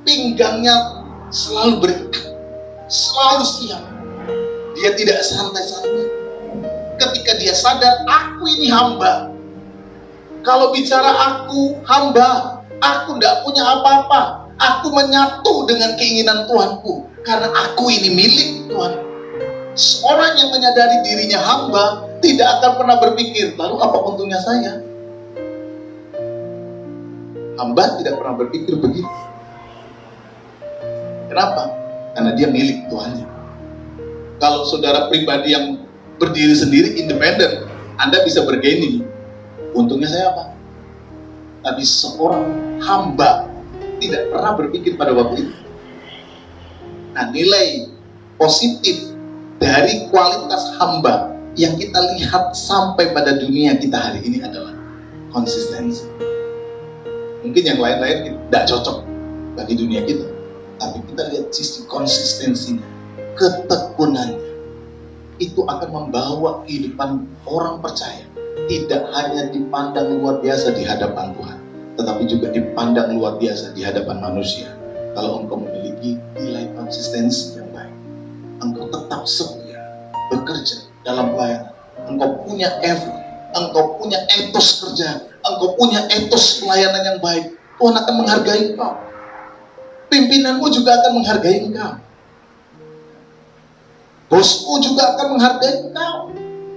Pinggangnya selalu berikat, selalu siap. Dia tidak santai-santai. Ketika dia sadar, aku ini hamba. Kalau bicara aku hamba, aku tidak punya apa-apa. Aku menyatu dengan keinginan Tuhanku, karena aku ini milik Tuhan. Seorang yang menyadari dirinya hamba tidak akan pernah berpikir, lalu apa untungnya saya? Hamba tidak pernah berpikir begitu. Kenapa? Karena dia milik Tuhannya. Kalau saudara pribadi yang berdiri sendiri, independen, Anda bisa bergaining. Untungnya saya apa? Tapi seorang hamba tidak pernah berpikir pada waktu itu. Nah, nilai positif dari kualitas hamba yang kita lihat sampai pada dunia kita hari ini adalah konsistensi. Mungkin yang lain-lain tidak cocok bagi dunia kita, tapi kita lihat sisi konsistensinya, ketekunannya. Itu akan membawa kehidupan orang percaya tidak hanya dipandang luar biasa di hadapan Tuhan, tetapi juga dipandang luar biasa di hadapan manusia. Kalau engkau memiliki nilai konsistensi yang baik, engkau tetap setia bekerja dalam pelayanan, engkau punya effort, engkau punya etos kerja, engkau punya etos pelayanan yang baik, Tuhan akan menghargai engkau. Pimpinanmu juga akan menghargai engkau. Bosmu juga akan menghargai engkau.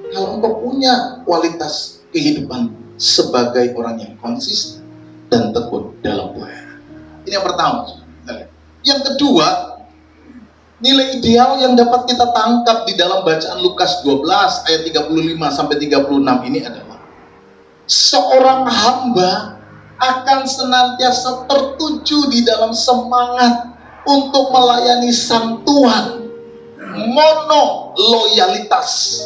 Kalau engkau punya kualitas kehidupan sebagai orang yang konsisten dan tekun dalam pelayanan. Ini yang pertama. Yang kedua, nilai ideal yang dapat kita tangkap di dalam bacaan Lukas 12 ayat 35 sampai 36 ini adalah seorang hamba akan senantiasa tertuju di dalam semangat untuk melayani Sang Tuhan. Monoloyalitas.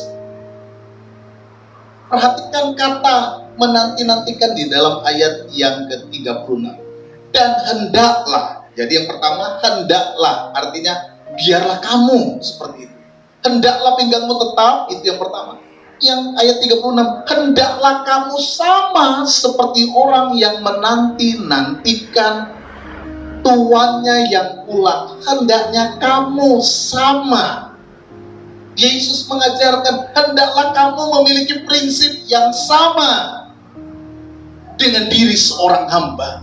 Perhatikan kata menanti-nantikan di dalam ayat yang ke-36. Dan hendaklah. Jadi yang pertama, hendaklah. Artinya, biarlah kamu seperti itu. Hendaklah pinggangmu tetap, itu yang pertama. Yang ayat 36, hendaklah kamu sama seperti orang yang menanti-nantikan tuannya yang pulang. Hendaknya kamu sama. Yesus mengajarkan, hendaklah kamu memiliki prinsip yang sama dengan diri seorang hamba.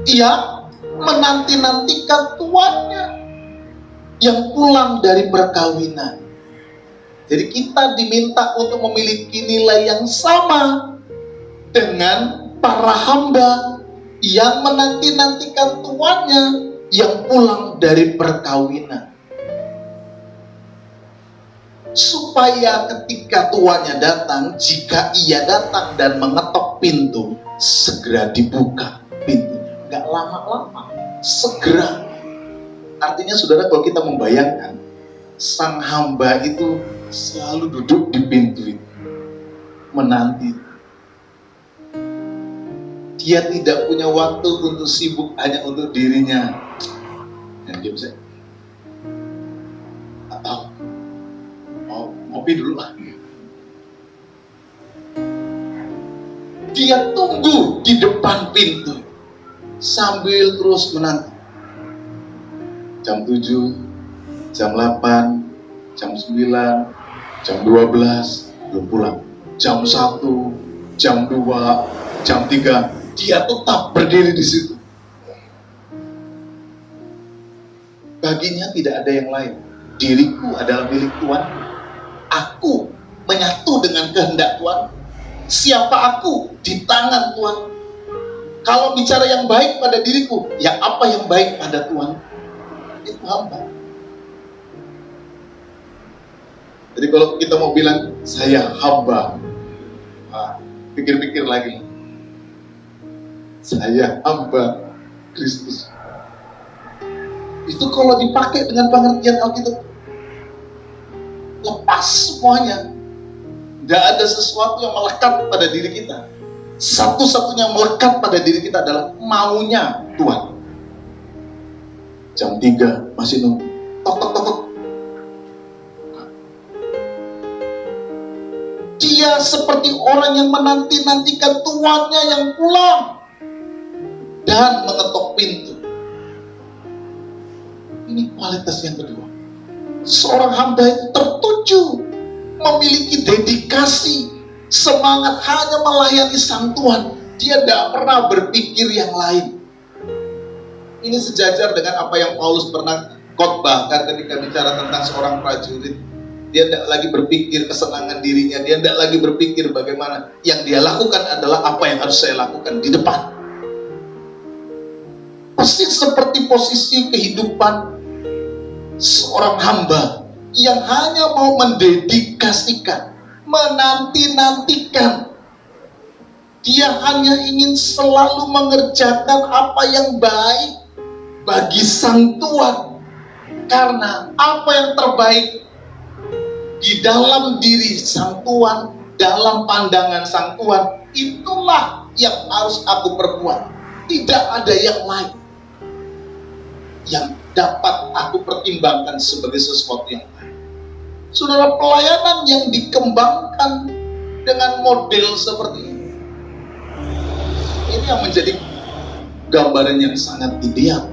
Ia menanti-nantikan tuannya yang pulang dari perkawinan. Jadi kita diminta untuk memiliki nilai yang sama dengan para hamba yang menanti-nantikan tuannya yang pulang dari perkawinan. Supaya ketika tuannya datang, jika ia datang dan mengetok pintu, segera dibuka pintunya. Gak lama-lama. segera. Artinya saudara, kalau kita membayangkan, sang hamba itu selalu duduk di pintu itu, menanti. Dia tidak punya waktu untuk sibuk hanya untuk dirinya. Dan dia bisa, atau mau ngopi dulu lah. Dia tunggu di depan pintu sambil terus menanti. Jam 7, jam 8, jam 9, jam 12 belum pulang. Jam 1, jam 2, jam 3 dia tetap berdiri di situ. Baginya tidak ada yang lain. Diriku adalah milik Tuhan. Aku menyatu dengan kehendak Tuhan. Siapa aku di tangan Tuhan. Kalau bicara yang baik pada diriku, ya apa yang baik pada Tuhan? Itu hamba. Jadi kalau kita mau bilang saya hamba, pikir-pikir lagi. Saya hamba Kristus. Itu kalau dipakai dengan pengertian Alkitab, lepas semuanya. Tidak ada sesuatu yang melekat pada diri kita. Satu-satunya yang melekat pada diri kita adalah maunya Tuhan. Jam 3 masih nunggu. Tok, tok, tok, tok. Dia seperti orang yang menanti-nantikan tuannya yang pulang dan mengetok pintu. Ini kualitas yang kedua. Seorang hamba itu tertuju, memiliki dedikasi, semangat hanya melayani sang Tuhan. Dia tidak pernah berpikir yang lain. Ini sejajar dengan apa yang Paulus pernah khotbahkan ketika bicara tentang seorang prajurit. Dia tidak lagi berpikir kesenangan dirinya. Dia tidak lagi berpikir bagaimana. Yang dia lakukan adalah apa yang harus saya lakukan di depan. Persis seperti posisi kehidupan seorang hamba yang hanya mau mendedikasikan, menanti-nantikan. Dia hanya ingin selalu mengerjakan apa yang baik bagi sang Tuhan. Karena apa yang terbaik di dalam diri sang Tuhan, dalam pandangan sang Tuhan, itulah yang harus aku perbuat. Tidak ada yang lain yang dapat aku pertimbangkan sebagai sesuatu yang lain. Saudara, pelayanan yang dikembangkan dengan model seperti ini yang menjadi gambaran yang sangat ideal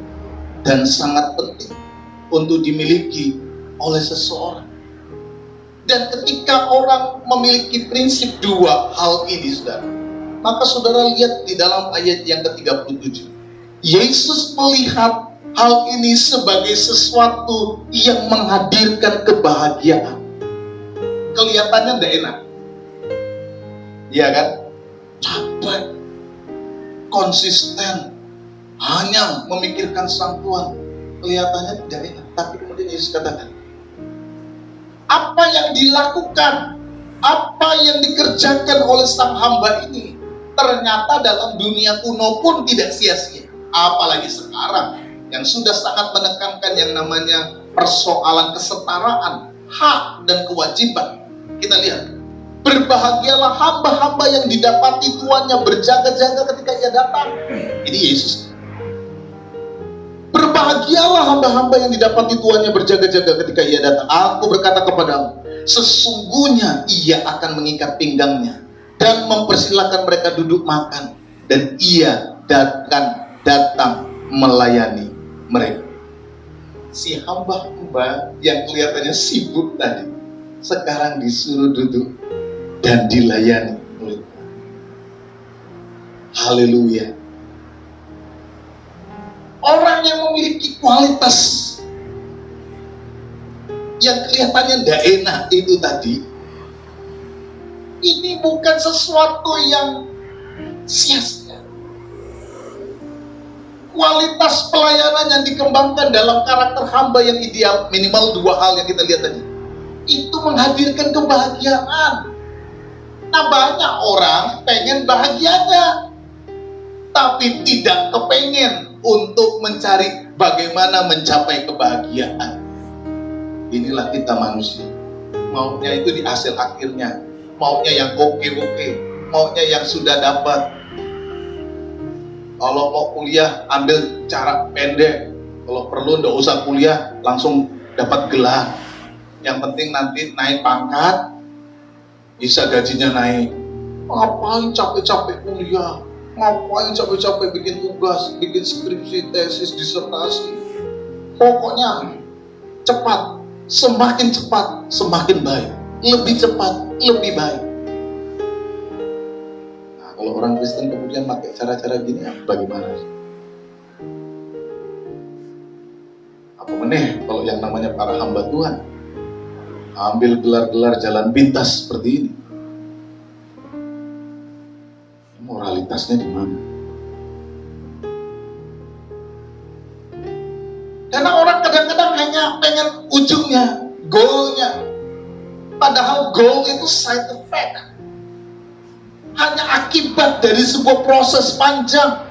dan sangat penting untuk dimiliki oleh seseorang. Dan ketika orang memiliki prinsip dua hal ini, saudara, maka saudara lihat di dalam ayat yang ke-37. Yesus melihat hal ini sebagai sesuatu yang menghadirkan kebahagiaan. Kelihatannya tidak enak. Iya kan? Capek, konsisten, hanya memikirkan sang Tuhan. Kelihatannya tidak enak. Tapi kemudian Yesus katakan, apa yang dilakukan, apa yang dikerjakan oleh sang hamba ini, ternyata dalam dunia kuno pun tidak sia-sia. Apalagi sekarang, yang sudah sangat menekankan yang namanya persoalan kesetaraan, hak dan kewajiban. Kita lihat, berbahagialah hamba-hamba yang didapati tuannya berjaga-jaga ketika ia datang. Ini Yesus. Berbahagialah hamba-hamba yang didapati tuannya berjaga-jaga ketika ia datang. Aku berkata kepadamu, sesungguhnya ia akan mengikat pinggangnya dan mempersilahkan mereka duduk makan, dan ia akan datang melayani mereka. Si hamba-hamba yang kelihatannya sibuk tadi, sekarang disuruh duduk dan dilayani oleh Tuhan. Haleluya. Orang yang memiliki kualitas yang kelihatannya tidak enak itu tadi, ini bukan sesuatu yang sia-sia. Kualitas pelayanan yang dikembangkan dalam karakter hamba yang ideal, minimal dua hal yang kita lihat tadi, itu menghadirkan kebahagiaan. Nah, banyak orang pengen bahagianya, tapi tidak kepengen untuk mencari bagaimana mencapai kebahagiaan. Inilah kita manusia. Maunya itu di hasil akhirnya, maunya yang oke-oke, maunya yang sudah dapat. Kalau mau kuliah ambil cara pendek, kalau perlu nggak usah kuliah, langsung dapat gelar. Yang penting nanti naik pangkat, bisa gajinya naik. Ngapain capek-capek kuliah? Ngapain capek-capek bikin tugas, bikin skripsi, tesis, disertasi? Pokoknya cepat, semakin cepat, semakin baik. Lebih cepat, lebih baik. Nah, kalau orang Kristen kemudian pakai cara-cara gini, bagaimana? Apa meneh kalau yang namanya para hamba Tuhan ambil gelar-gelar jalan pintas seperti ini? Moralitasnya di mana? Karena orang kadang-kadang hanya pengen ujungnya, goalnya. Padahal goal itu side effect. Hanya akibat dari sebuah proses panjang.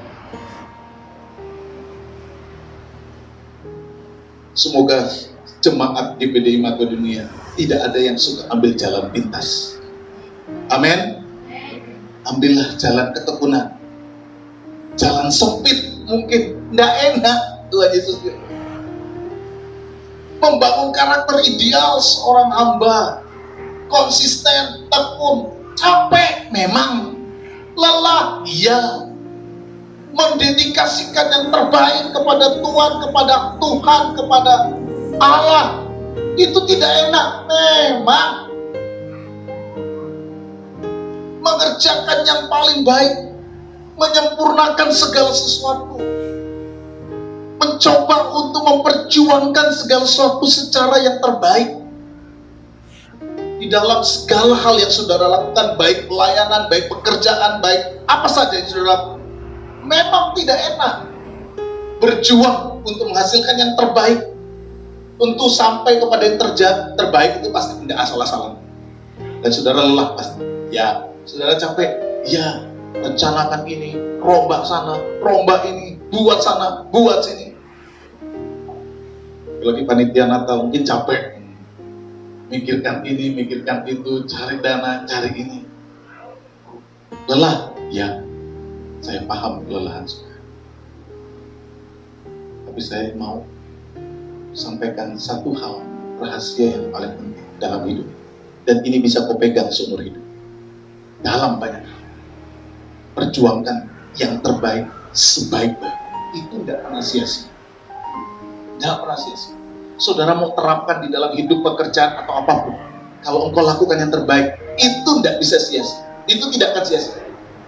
Semoga jemaat di PDI Makedonia tidak ada yang suka ambil jalan pintas. Amin. Ambillah jalan ketekunan, jalan sempit mungkin, tidak enak. Tuhan Yesus bilang, membangun karakter ideal seorang hamba, konsisten, tekun, capek memang, lelah, iya. Mendedikasikan yang terbaik kepada Tuhan, kepada Allah, itu tidak enak memang. Mengerjakan yang paling baik, menyempurnakan segala sesuatu, mencoba untuk memperjuangkan segala sesuatu secara yang terbaik di dalam segala hal yang saudara lakukan, baik pelayanan, baik pekerjaan, baik apa saja yang saudara lakukan. Memang tidak enak berjuang untuk menghasilkan yang terbaik, untuk sampai kepada yang terbaik itu pasti tidak asal-asalan, dan saudara lelah pasti, ya. Saudara capek, ya, rencanakan ini, rombak sana, rombak ini, buat sana, buat sini. Lagi panitia Natal mungkin capek, mikirkan ini, mikirkan itu, cari dana, cari ini. Lelah, ya, saya paham kelelahan saudara. Tapi saya mau sampaikan satu hal, rahasia yang paling penting dalam hidup. Dan ini bisa kau pegang seumur hidup. Dalam banyak hal, perjuangkan yang terbaik sebaik-baik. Itu tidak pernah sia-sia. Tidak pernah sia-sia. Saudara mau terapkan di dalam hidup, pekerjaan atau apapun, kalau engkau lakukan yang terbaik, itu tidak bisa sia-sia. Itu tidak akan sia-sia.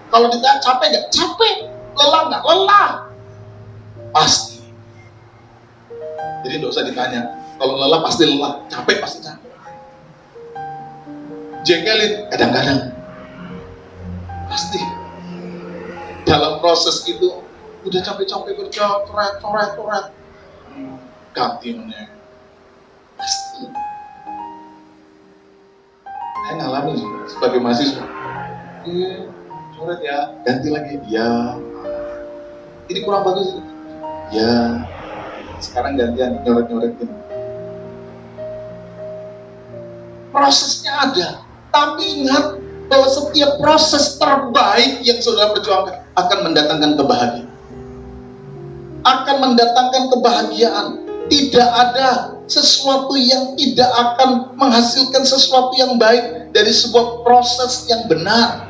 Kalau ditanya capek nggak? Capek. Lelah nggak? Lelah. Pasti. Jadi tidak usah ditanya. Kalau lelah pasti lelah, capek pasti capek. Jengkelin kadang-kadang. Pasti dalam proses itu udah capek-capek kerja, coret, ganti meneh. Pasti. Saya ngalamin juga sebagai mahasiswa. Iya, coret ya, ganti lagi. Ya, ini kurang bagus. Ya, sekarang gantian nyoret-nyoretin. Prosesnya ada, tapi ingat bahwa setiap proses terbaik yang saudara perjuangkan akan mendatangkan kebahagiaan. Akan mendatangkan kebahagiaan. Tidak ada sesuatu yang tidak akan menghasilkan sesuatu yang baik dari sebuah proses yang benar.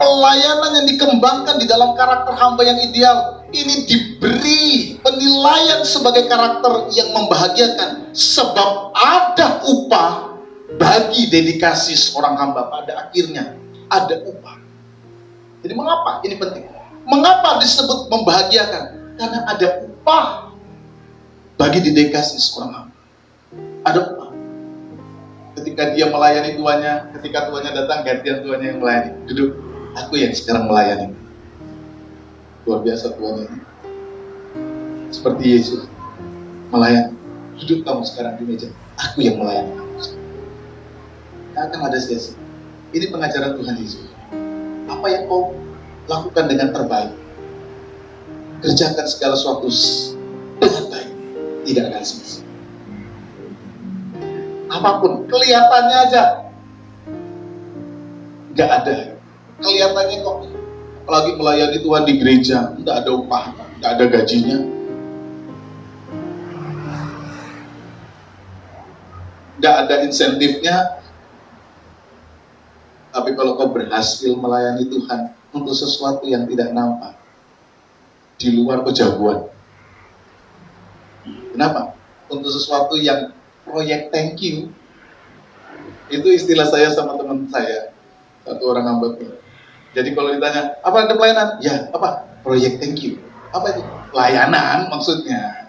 Pelayanan yang dikembangkan di dalam karakter hamba yang ideal ini diberi penilaian sebagai karakter yang membahagiakan, sebab ada upah bagi dedikasi seorang hamba. Pada akhirnya ada upah. Jadi mengapa ini penting? Mengapa disebut membahagiakan? Karena ada upah bagi dedikasi seorang hamba. Ada upah. Ketika dia melayani tuannya, ketika tuannya datang, gantian tuannya yang melayani. Duduk, aku yang sekarang melayani. Luar biasa tuannya. Seperti Yesus melayani. Duduk kamu sekarang di meja, aku yang melayani kamu. Tidak akan ada sia-sia. Ini pengajaran Tuhan Yesus. Apa yang kau lakukan dengan terbaik, kerjakan segala sesuatu dengan baik, tidak akan sia-sia. Apapun, kelihatannya aja nggak ada, kelihatannya kok, apalagi melayani Tuhan di gereja, nggak ada upah, nggak ada gajinya, nggak ada insentifnya. Tapi kalau kau berhasil melayani Tuhan untuk sesuatu yang tidak nampak, di luar kejagoan. Kenapa? Untuk sesuatu yang proyek thank you. Itu istilah saya sama teman saya, satu orang hamba Tuhan. Jadi kalau ditanya, apa ada pelayanan? Ya, apa? Proyek thank you. Apa itu? Layanan maksudnya.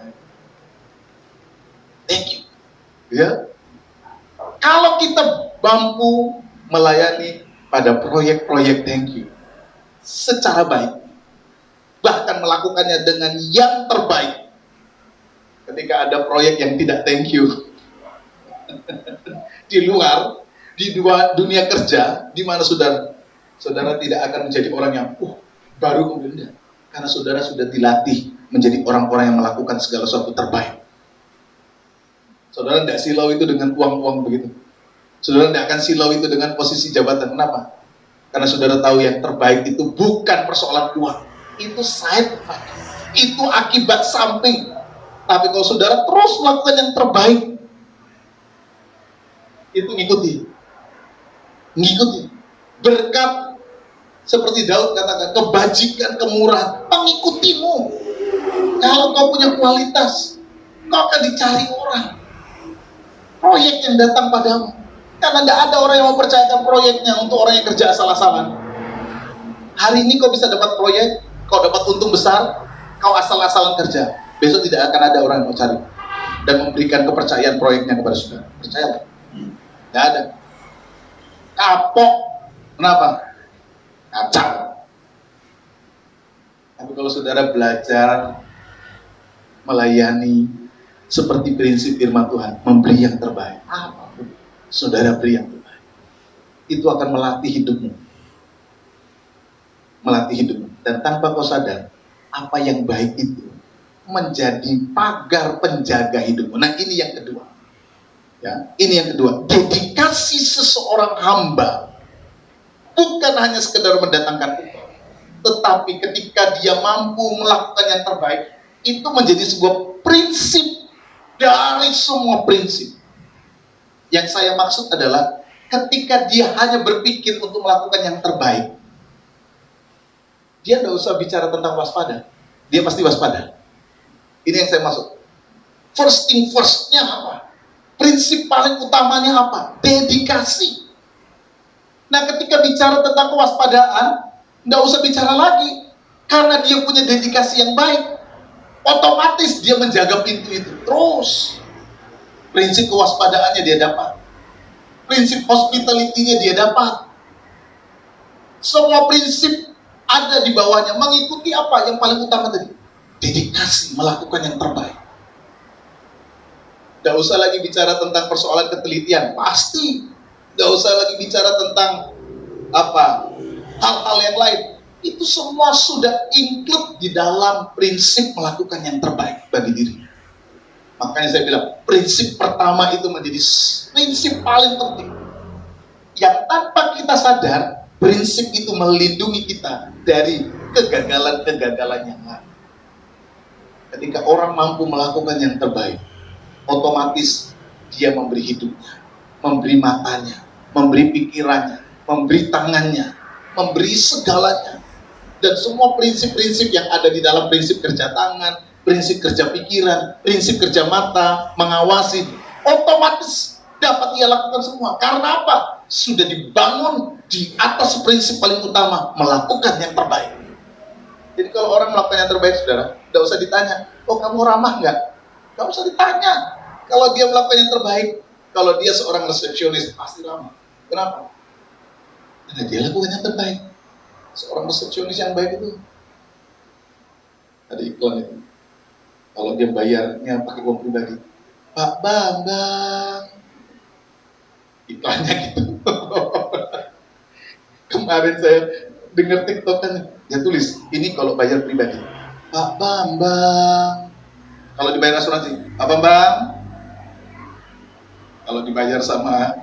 Thank you. Ya. Kalau kita mampu melayani pada proyek-proyek thank you secara baik, bahkan melakukannya dengan yang terbaik. Ketika ada proyek yang tidak thank you di luar, di dunia kerja, di mana saudara tidak akan menjadi orang yang baru kemudian, karena saudara sudah dilatih menjadi orang-orang yang melakukan segala sesuatu terbaik. Saudara tidak silau itu dengan uang-uang begitu. Saudara tidak akan silau itu dengan posisi jabatan. Kenapa? Karena saudara tahu yang terbaik itu bukan persoalan uang. Itu side effect. Itu akibat samping. Tapi kalau saudara terus melakukan yang terbaik, itu ngikuti. Berkat, seperti Daud katakan, kebajikan, kemurahan, mengikutimu. Kalau kau punya kualitas, kau akan dicari orang. Proyek yang datang padamu. Karena tidak ada orang yang mempercayakan proyeknya untuk orang yang kerja asal-asalan. Hari ini kau bisa dapat proyek, kau dapat untung besar, kau asal-asalan kerja. Besok tidak akan ada orang yang mau cari dan memberikan kepercayaan proyeknya kepada saudara. Percayalah. Tidak ada. Kapok. Kenapa? Kacau. Tapi kalau saudara belajar melayani seperti prinsip firman Tuhan, memberi yang terbaik, apapun saudara beri yang terbaik, itu akan melatih hidupmu. Dan tanpa kau sadar, apa yang baik itu menjadi pagar penjaga hidupmu. Nah, ini yang kedua. Ya, ini yang kedua. Dedikasi seseorang hamba bukan hanya sekedar mendatangkan upah, tetapi ketika dia mampu melakukan yang terbaik, itu menjadi sebuah prinsip dari semua prinsip. Yang saya maksud adalah ketika dia hanya berpikir untuk melakukan yang terbaik, dia tidak usah bicara tentang waspada. Dia pasti waspada. Ini yang saya maksud. First thing first-nya apa? Prinsip paling utamanya apa? Dedikasi. Nah, ketika bicara tentang kewaspadaan, tidak usah bicara lagi. Karena dia punya dedikasi yang baik, otomatis dia menjaga pintu itu. Terus. Prinsip kewaspadaannya dia dapat. Prinsip hospitality-nya dia dapat. Semua prinsip ada di bawahnya. Mengikuti apa? Yang paling utama tadi. Dedikasi, melakukan yang terbaik. Tidak usah lagi bicara tentang persoalan ketelitian. Pasti. Tidak usah lagi bicara tentang hal-hal yang lain. Itu semua sudah include di dalam prinsip melakukan yang terbaik bagi diri. Makanya saya bilang, prinsip pertama itu menjadi prinsip paling penting. Yang tanpa kita sadar, prinsip itu melindungi kita dari kegagalan-kegagalan yang lain. Ketika orang mampu melakukan yang terbaik, otomatis dia memberi hidupnya, memberi matanya, memberi pikirannya, memberi tangannya, memberi segalanya. Dan semua prinsip-prinsip yang ada di dalam prinsip kerja tangan, prinsip kerja pikiran, prinsip kerja mata, mengawasi, otomatis dapat ia lakukan semua. Karena apa? Sudah dibangun di atas prinsip paling utama, melakukan yang terbaik. Jadi kalau orang melakukan yang terbaik, saudara, tidak usah ditanya, oh kamu ramah nggak? Nggak usah ditanya. Kalau dia melakukan yang terbaik, kalau dia seorang resepsionis, pasti ramah. Kenapa? Karena dia lakukan yang terbaik. Seorang resepsionis yang baik itu, ada iklan itu, kalau dia bayarnya pakai uang pribadi, Pak Bambang, iklannya gitu. Kemarin saya dengar TikTok kan, dia tulis, ini kalau bayar pribadi. Pak Bambang. Kalau dibayar asuransi, Pak Bambang. Kalau dibayar sama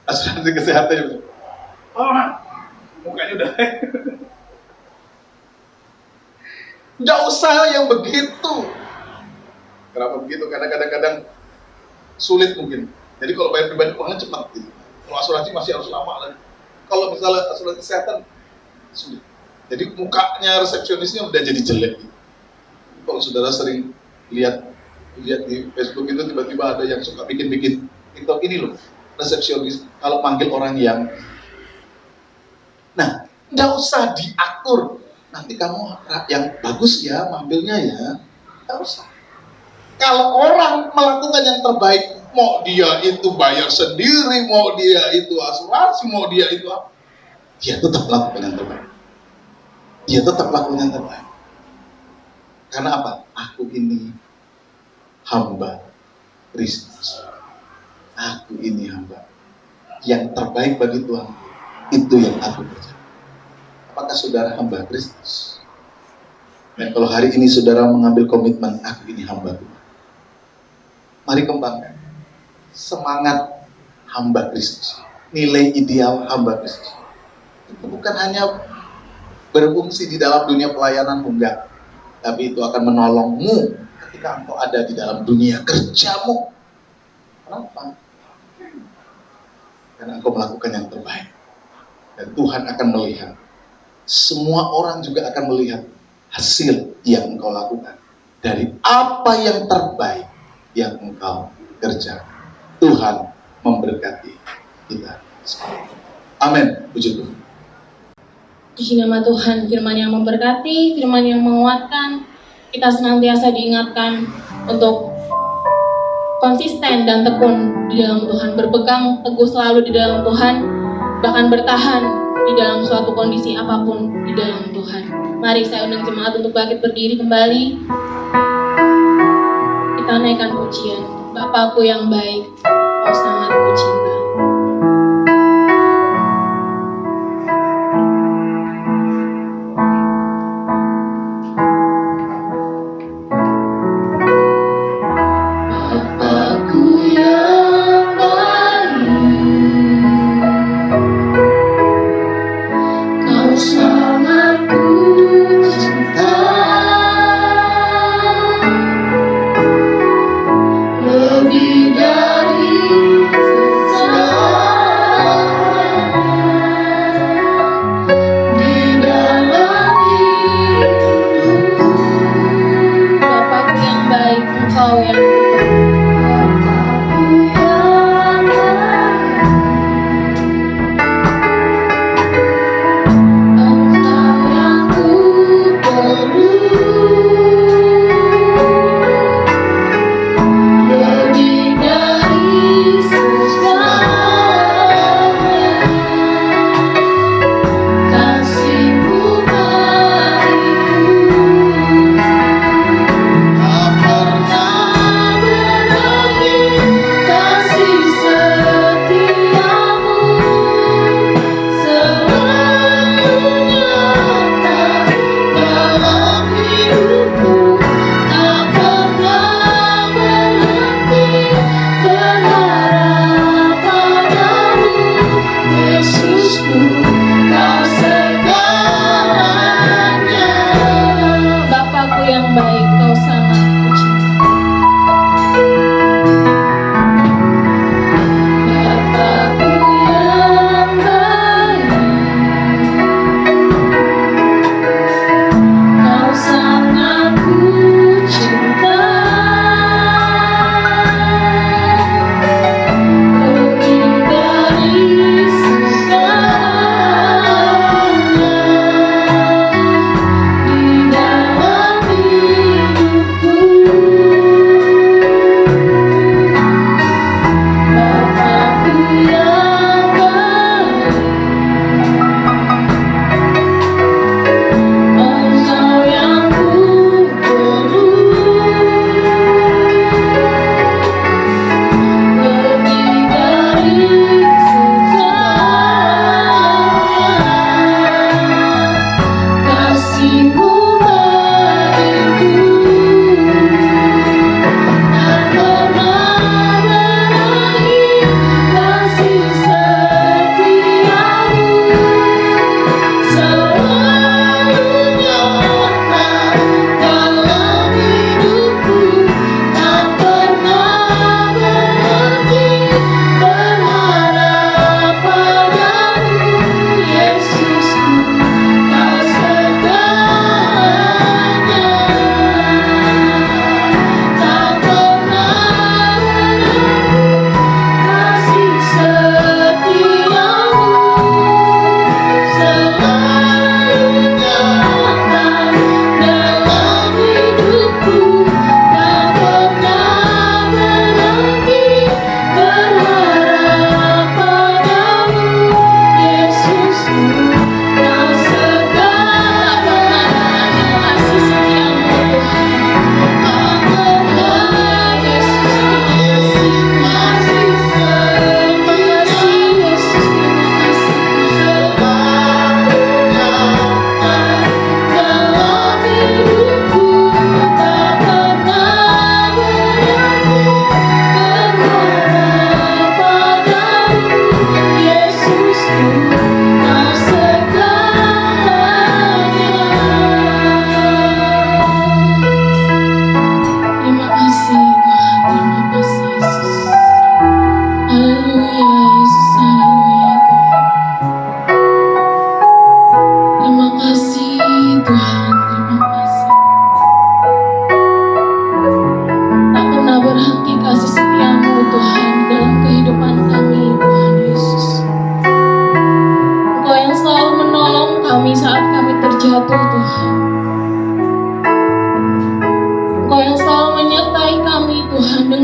asuransi kesehatan, oh, mukanya udah. Nggak usah yang begitu. Kenapa begitu? Karena kadang-kadang sulit mungkin. Jadi kalau bayar pribadi uangnya cepat gitu. Kalau asuransi masih harus lama lagi. Kalau misalnya asuransi kesehatan sulit. Jadi mukanya resepsionisnya udah jadi jelek. Kalau saudara sering lihat di Facebook itu tiba-tiba ada yang suka bikin TikTok ini loh, resepsionis kalau panggil orang yang, nah nggak usah diatur. Nanti kamu yang bagus ya manggilnya ya, nggak usah. Kalau orang melakukan yang terbaik, mau dia itu bayar sendiri, mau dia itu asuransi, mau dia itu apa, dia tetap melakukan yang terbaik. Dia tetap melakukan yang terbaik. Karena apa? Aku ini hamba Kristus. Aku ini hamba. Yang terbaik bagi Tuhan, itu yang aku kerjakan. Apakah saudara hamba Kristus? Dan kalau hari ini saudara mengambil komitmen, aku ini hamba Tuhan, mari kembangkan semangat hamba Kristus, nilai ideal hamba Kristus. Itu bukan hanya berfungsi di dalam dunia pelayanan, enggak, tapi itu akan menolongmu ketika engkau ada di dalam dunia kerjamu. Kenapa? Karena engkau melakukan yang terbaik, dan Tuhan akan melihat. Semua orang juga akan melihat hasil yang engkau lakukan dari apa yang terbaik yang engkau kerjakan. Tuhan memberkati kita semua. Amin. Puji Tuhan. Puji nama Tuhan, firman yang memberkati, firman yang menguatkan. Kita senantiasa diingatkan untuk konsisten dan tekun di dalam Tuhan, berpegang teguh selalu di dalam Tuhan, bahkan bertahan di dalam suatu kondisi apapun di dalam Tuhan. Mari saya undang jemaat untuk bangkit berdiri kembali. Kita naikkan pujian. Bapakku yang baik, Kau sangat kucinta. Lebih dari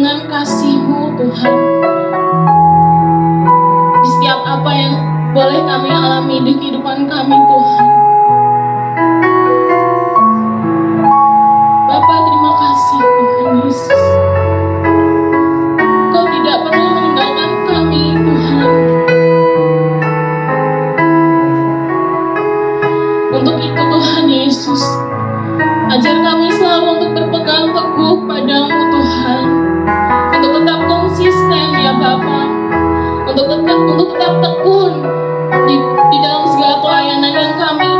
dengan kasih-Mu Tuhan. Di setiap apa yang boleh kami alami di kehidupan kami Tuhan. Bapa, terima kasih Tuhan Yesus. Kau tidak pernah meninggalkan kami Tuhan. Untuk itu Tuhan Yesus, ajar kami selalu untuk berpegang teguh padamu Tuhan. Untuk tetap konsisten ya Bapa. Untuk tetap tekun di dalam segala pelayanan yang kami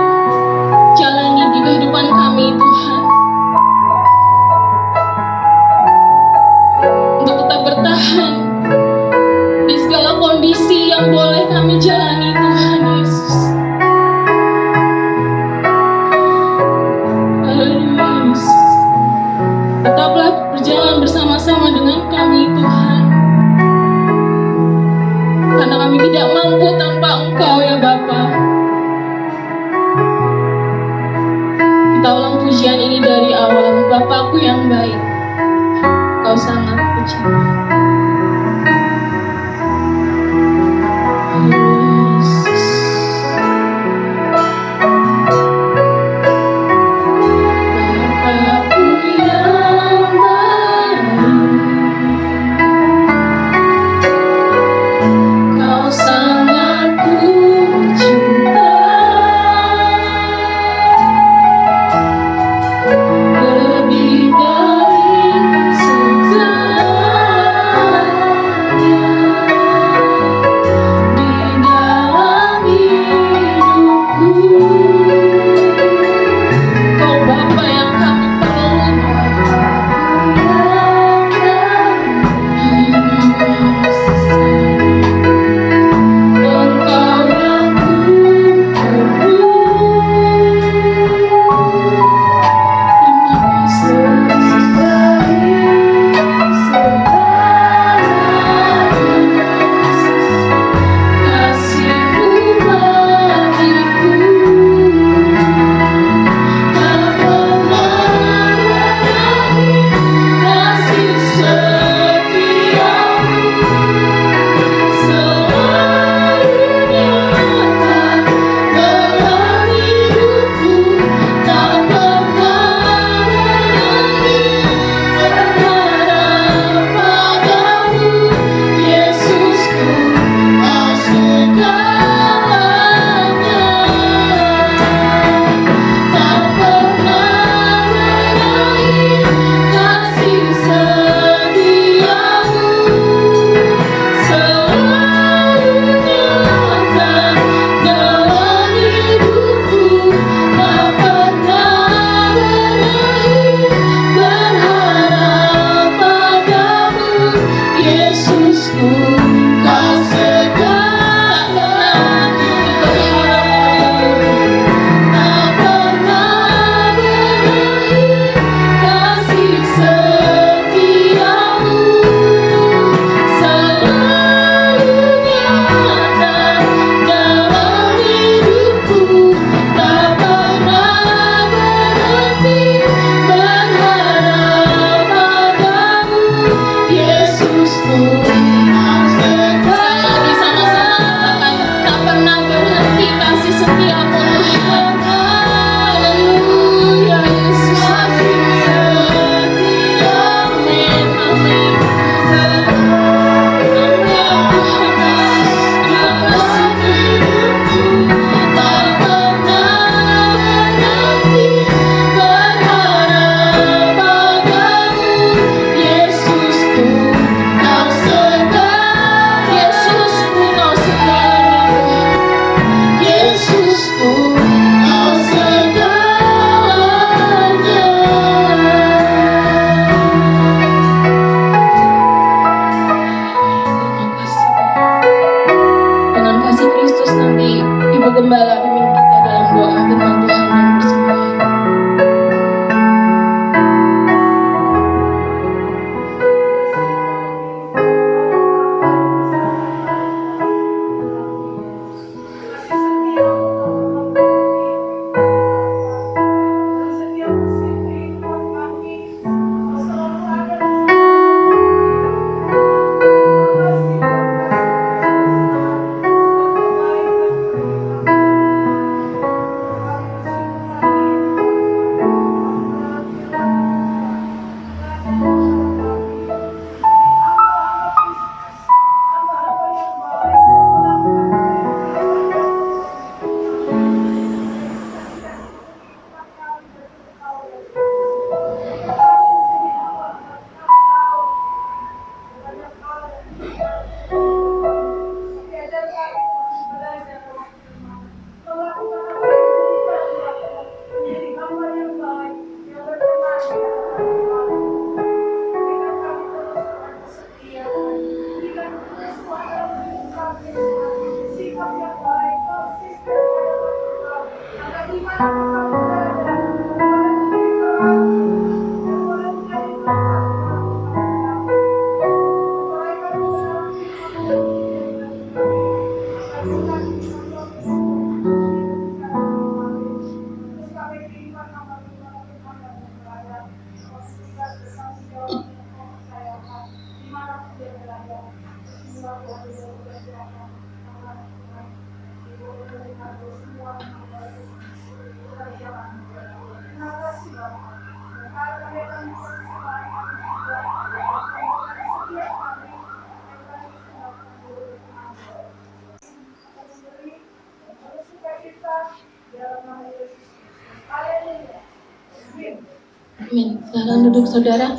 Amin. Sekarang duduk saudara.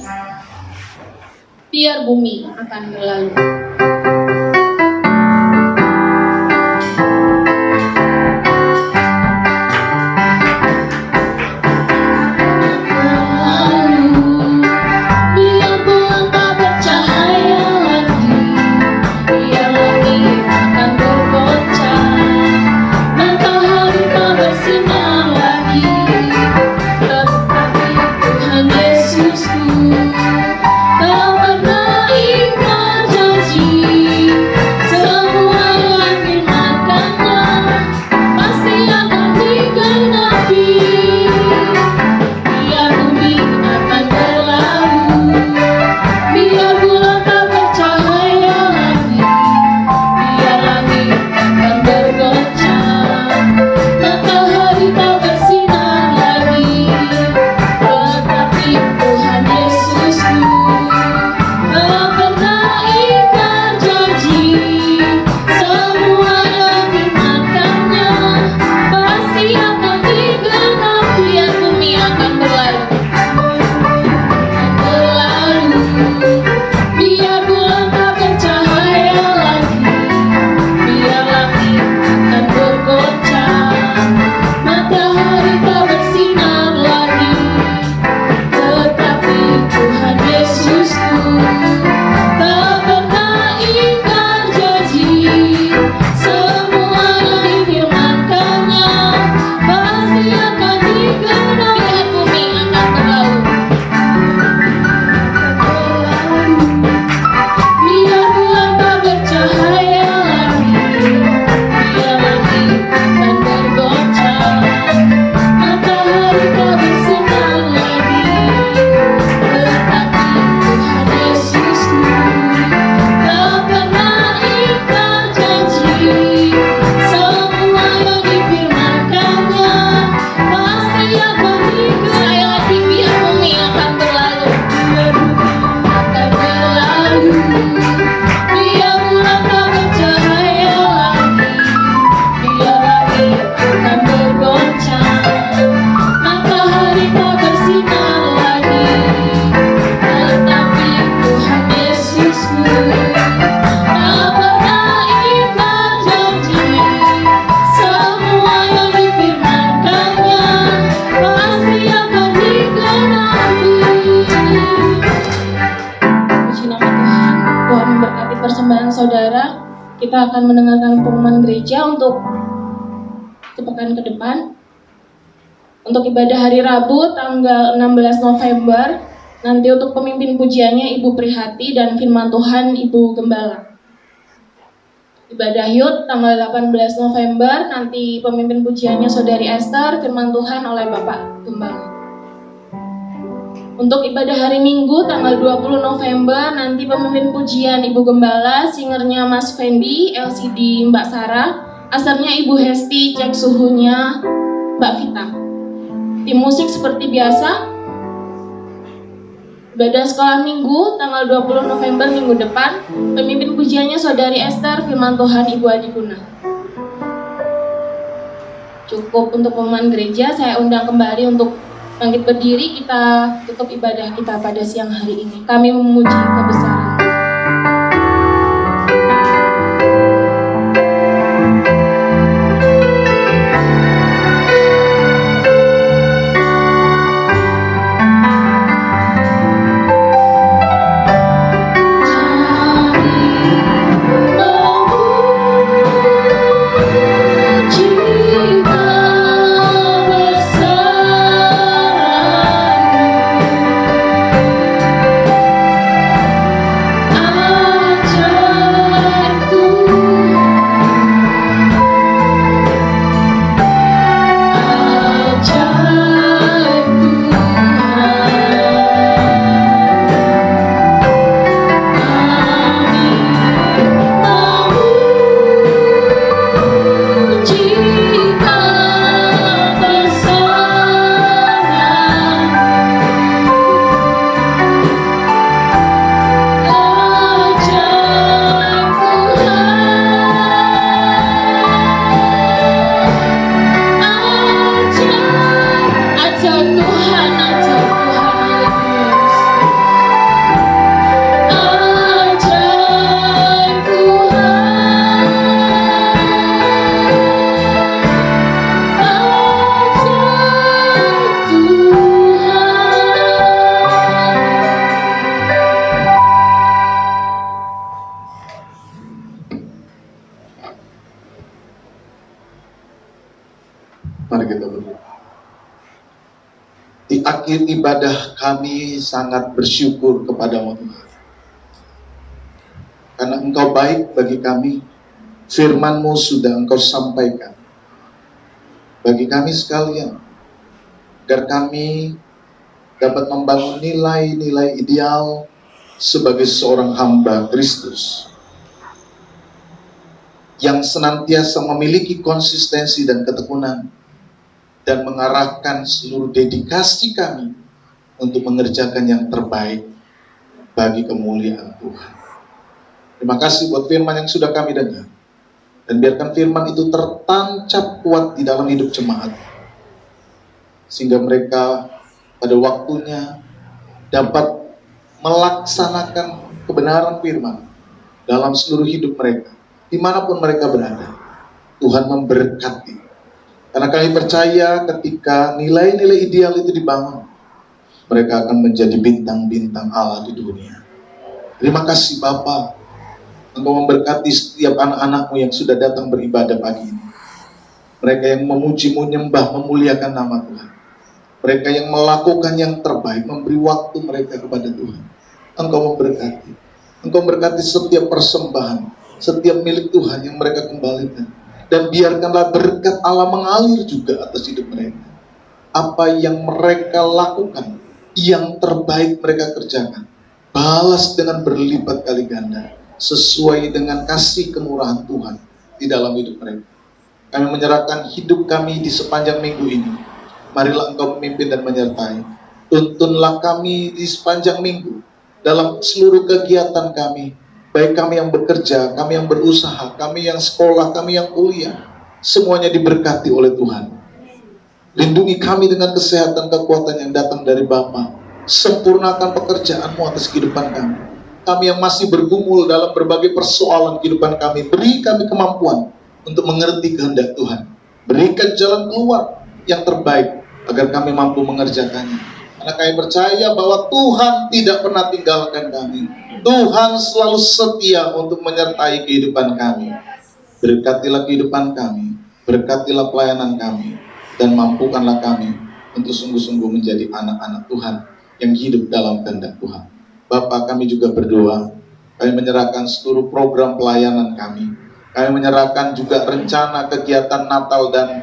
Biar bumi akan berlalu. Biar bulan tak bercahaya lagi, biar langit akan bergoncang, matahari tak bersinar lagi, tetapi Tuhan Yesusku tak pernah ingkar janji. Semua yang firman-Nya pasti akan digenapi. Biar bumi akan berlalu, biar bulan tak bercahaya lagi, biar langit akan bergoncang, matahari tak bersinar lagi, tetapi Tuhan Yesusku tak pernah ingkar janji. Semua yang firman-Nya pasti akan digenapi. Biar bumi akan berlalu, biar bulan tak bercahaya lagi, biar langit akan bergoncang, matahari tak bersinar lagi, tetapi Tuhan Yesusku tak pernah ingkar janji. Semua yang difirmankan-Nya pasti akan digenapi. Biar bumi akan berlalu, biar bulan tak bercahaya lagi, biar langit akan bergoncang, matahari tak bersinar lagi, tetapi Tuhan Yesusku tak pernah ingkar janji. Semua yang difirman-Nya pasti akan digenapi. Sekali lagi, biar bumi akan berlalu, akan berlalu, biar bulan tak bercahaya lagi, biar langit akan bergoncang, matahari tak bersinar lagi, tetapi Tuhan Yesusku tak pernah ingkar janji. Semua yang difirman-Nya pasti akan digenapi. Puji nama Tuhan. Tuhan memberkati persembahan saudara. Kita akan mendengarkan pengumuman gereja untuk sepekan ke depan. Untuk ibadah hari Rabu tanggal 16 November, nanti untuk pemimpin pujiannya Ibu Prihati dan firman Tuhan Ibu Gembala. Ibadah Yud tanggal 18 November, nanti pemimpin pujiannya Saudari Esther, firman Tuhan oleh Bapak Gembala. Untuk ibadah hari Minggu tanggal 20 November, nanti pemimpin pujian Ibu Gembala, singernya Mas Fendi, LCD Mbak Sarah, asarnya Ibu Hesti, cek suhunya Mbak Vita. Tim musik seperti biasa. Ibadah sekolah Minggu tanggal 20 November minggu depan, pemimpin pujiannya Saudari Esther, firman Tuhan Ibu Adiguna. Cukup untuk pengumuman gereja, saya undang kembali untuk bangkit berdiri, kita tutup ibadah kita pada siang hari ini. Kami memuji kebesaran. Kami Di akhir ibadah kami sangat bersyukur kepadamu Tuhan. Karena Engkau baik bagi kami, firman-Mu sudah Engkau sampaikan bagi kami sekalian, agar kami dapat membangun nilai-nilai ideal sebagai seorang hamba Kristus yang senantiasa memiliki konsistensi dan ketekunan dan mengarahkan seluruh dedikasi kami untuk mengerjakan yang terbaik bagi kemuliaan Tuhan. Terima kasih buat firman yang sudah kami dengar, dan biarkan firman itu tertancap kuat di dalam hidup jemaat, sehingga mereka pada waktunya dapat melaksanakan kebenaran firman dalam seluruh hidup mereka, dimanapun mereka berada. Tuhan memberkati, karena kami percaya ketika nilai-nilai ideal itu dibangun, mereka akan menjadi bintang-bintang Allah di dunia. Terima kasih Bapa, Engkau memberkati setiap anak-anak-Mu yang sudah datang beribadah pagi ini. Mereka yang memuji-Mu, menyembah, memuliakan nama Tuhan. Mereka yang melakukan yang terbaik, memberi waktu mereka kepada Tuhan. Engkau memberkati. Engkau memberkati setiap persembahan, setiap milik Tuhan yang mereka kembalikan. Dan biarkanlah berkat Allah mengalir juga atas hidup mereka. Apa yang mereka lakukan, yang terbaik mereka kerjakan, balas dengan berlipat kali ganda, sesuai dengan kasih kemurahan Tuhan di dalam hidup mereka. Kami menyerahkan hidup kami di sepanjang minggu ini. Marilah Engkau memimpin dan menyertai. Tuntunlah kami di sepanjang minggu dalam seluruh kegiatan kami, baik kami yang bekerja, kami yang berusaha, kami yang sekolah, kami yang kuliah, semuanya diberkati oleh Tuhan. Lindungi kami dengan kesehatan, kekuatan yang datang dari Bapa. Sempurnakan pekerjaan-Mu atas kehidupan kami. Kami yang masih bergumul dalam berbagai persoalan kehidupan kami, beri kami kemampuan untuk mengerti kehendak Tuhan. Berikan jalan keluar yang terbaik agar kami mampu mengerjakannya. Karena kami percaya bahwa Tuhan tidak pernah tinggalkan kami. Tuhan selalu setia untuk menyertai kehidupan kami. Berkatilah kehidupan kami, berkatilah pelayanan kami, dan mampukanlah kami untuk sungguh-sungguh menjadi anak-anak Tuhan yang hidup dalam kehendak Tuhan. Bapa, kami juga berdoa, kami menyerahkan seluruh program pelayanan kami. Kami menyerahkan juga rencana kegiatan Natal dan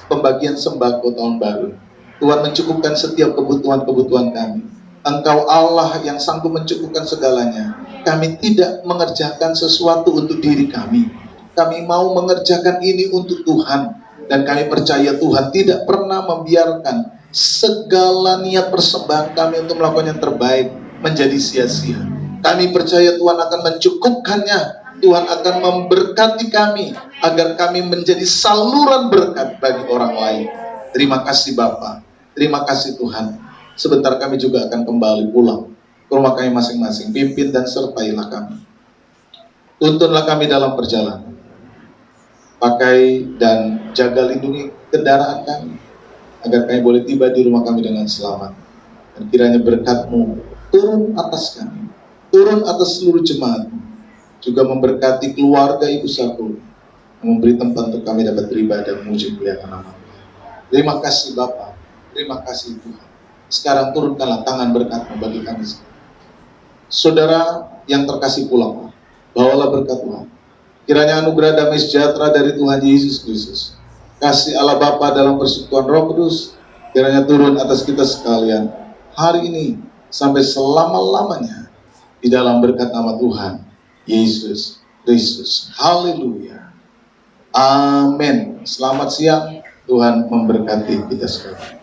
pembagian sembako tahun baru. Tuhan mencukupkan setiap kebutuhan-kebutuhan kami. Engkau Allah yang sanggup mencukupkan segalanya. Kami tidak mengerjakan sesuatu untuk diri kami. Kami mau mengerjakan ini untuk Tuhan. Dan kami percaya Tuhan tidak pernah membiarkan segala niat persembahan kami untuk melakukan yang terbaik menjadi sia-sia. Kami percaya Tuhan akan mencukupkannya. Tuhan akan memberkati kami agar kami menjadi saluran berkat bagi orang lain. Terima kasih Bapa. Terima kasih Tuhan. Sebentar kami juga akan kembali pulang ke rumah kami masing-masing. Pimpin dan sertailah kami. Tuntunlah kami dalam perjalanan. Pakai dan jaga lindungi kendaraan kami, agar kami boleh tiba di rumah kami dengan selamat. Dan kiranya berkat-Mu turun atas kami, turun atas seluruh jemaat-Mu, juga memberkati keluarga Ibu Saku, memberi tempat untuk kami dapat beribadah memuji muliakan nama. Terima kasih Bapa, terima kasih Tuhan. Sekarang turunkanlah tangan berkat-Mu bagi kami. Saudara yang terkasih pulang, bawalah berkat Tuhan. Kiranya anugerah damai sejahtera dari Tuhan Yesus Kristus, kasih Allah Bapa dalam persekutuan Roh Kudus, kiranya turun atas kita sekalian hari ini sampai selama-lamanya di dalam berkat nama Tuhan Yesus Kristus. Haleluya. Amin. Selamat siang. Tuhan memberkati kita sekalian.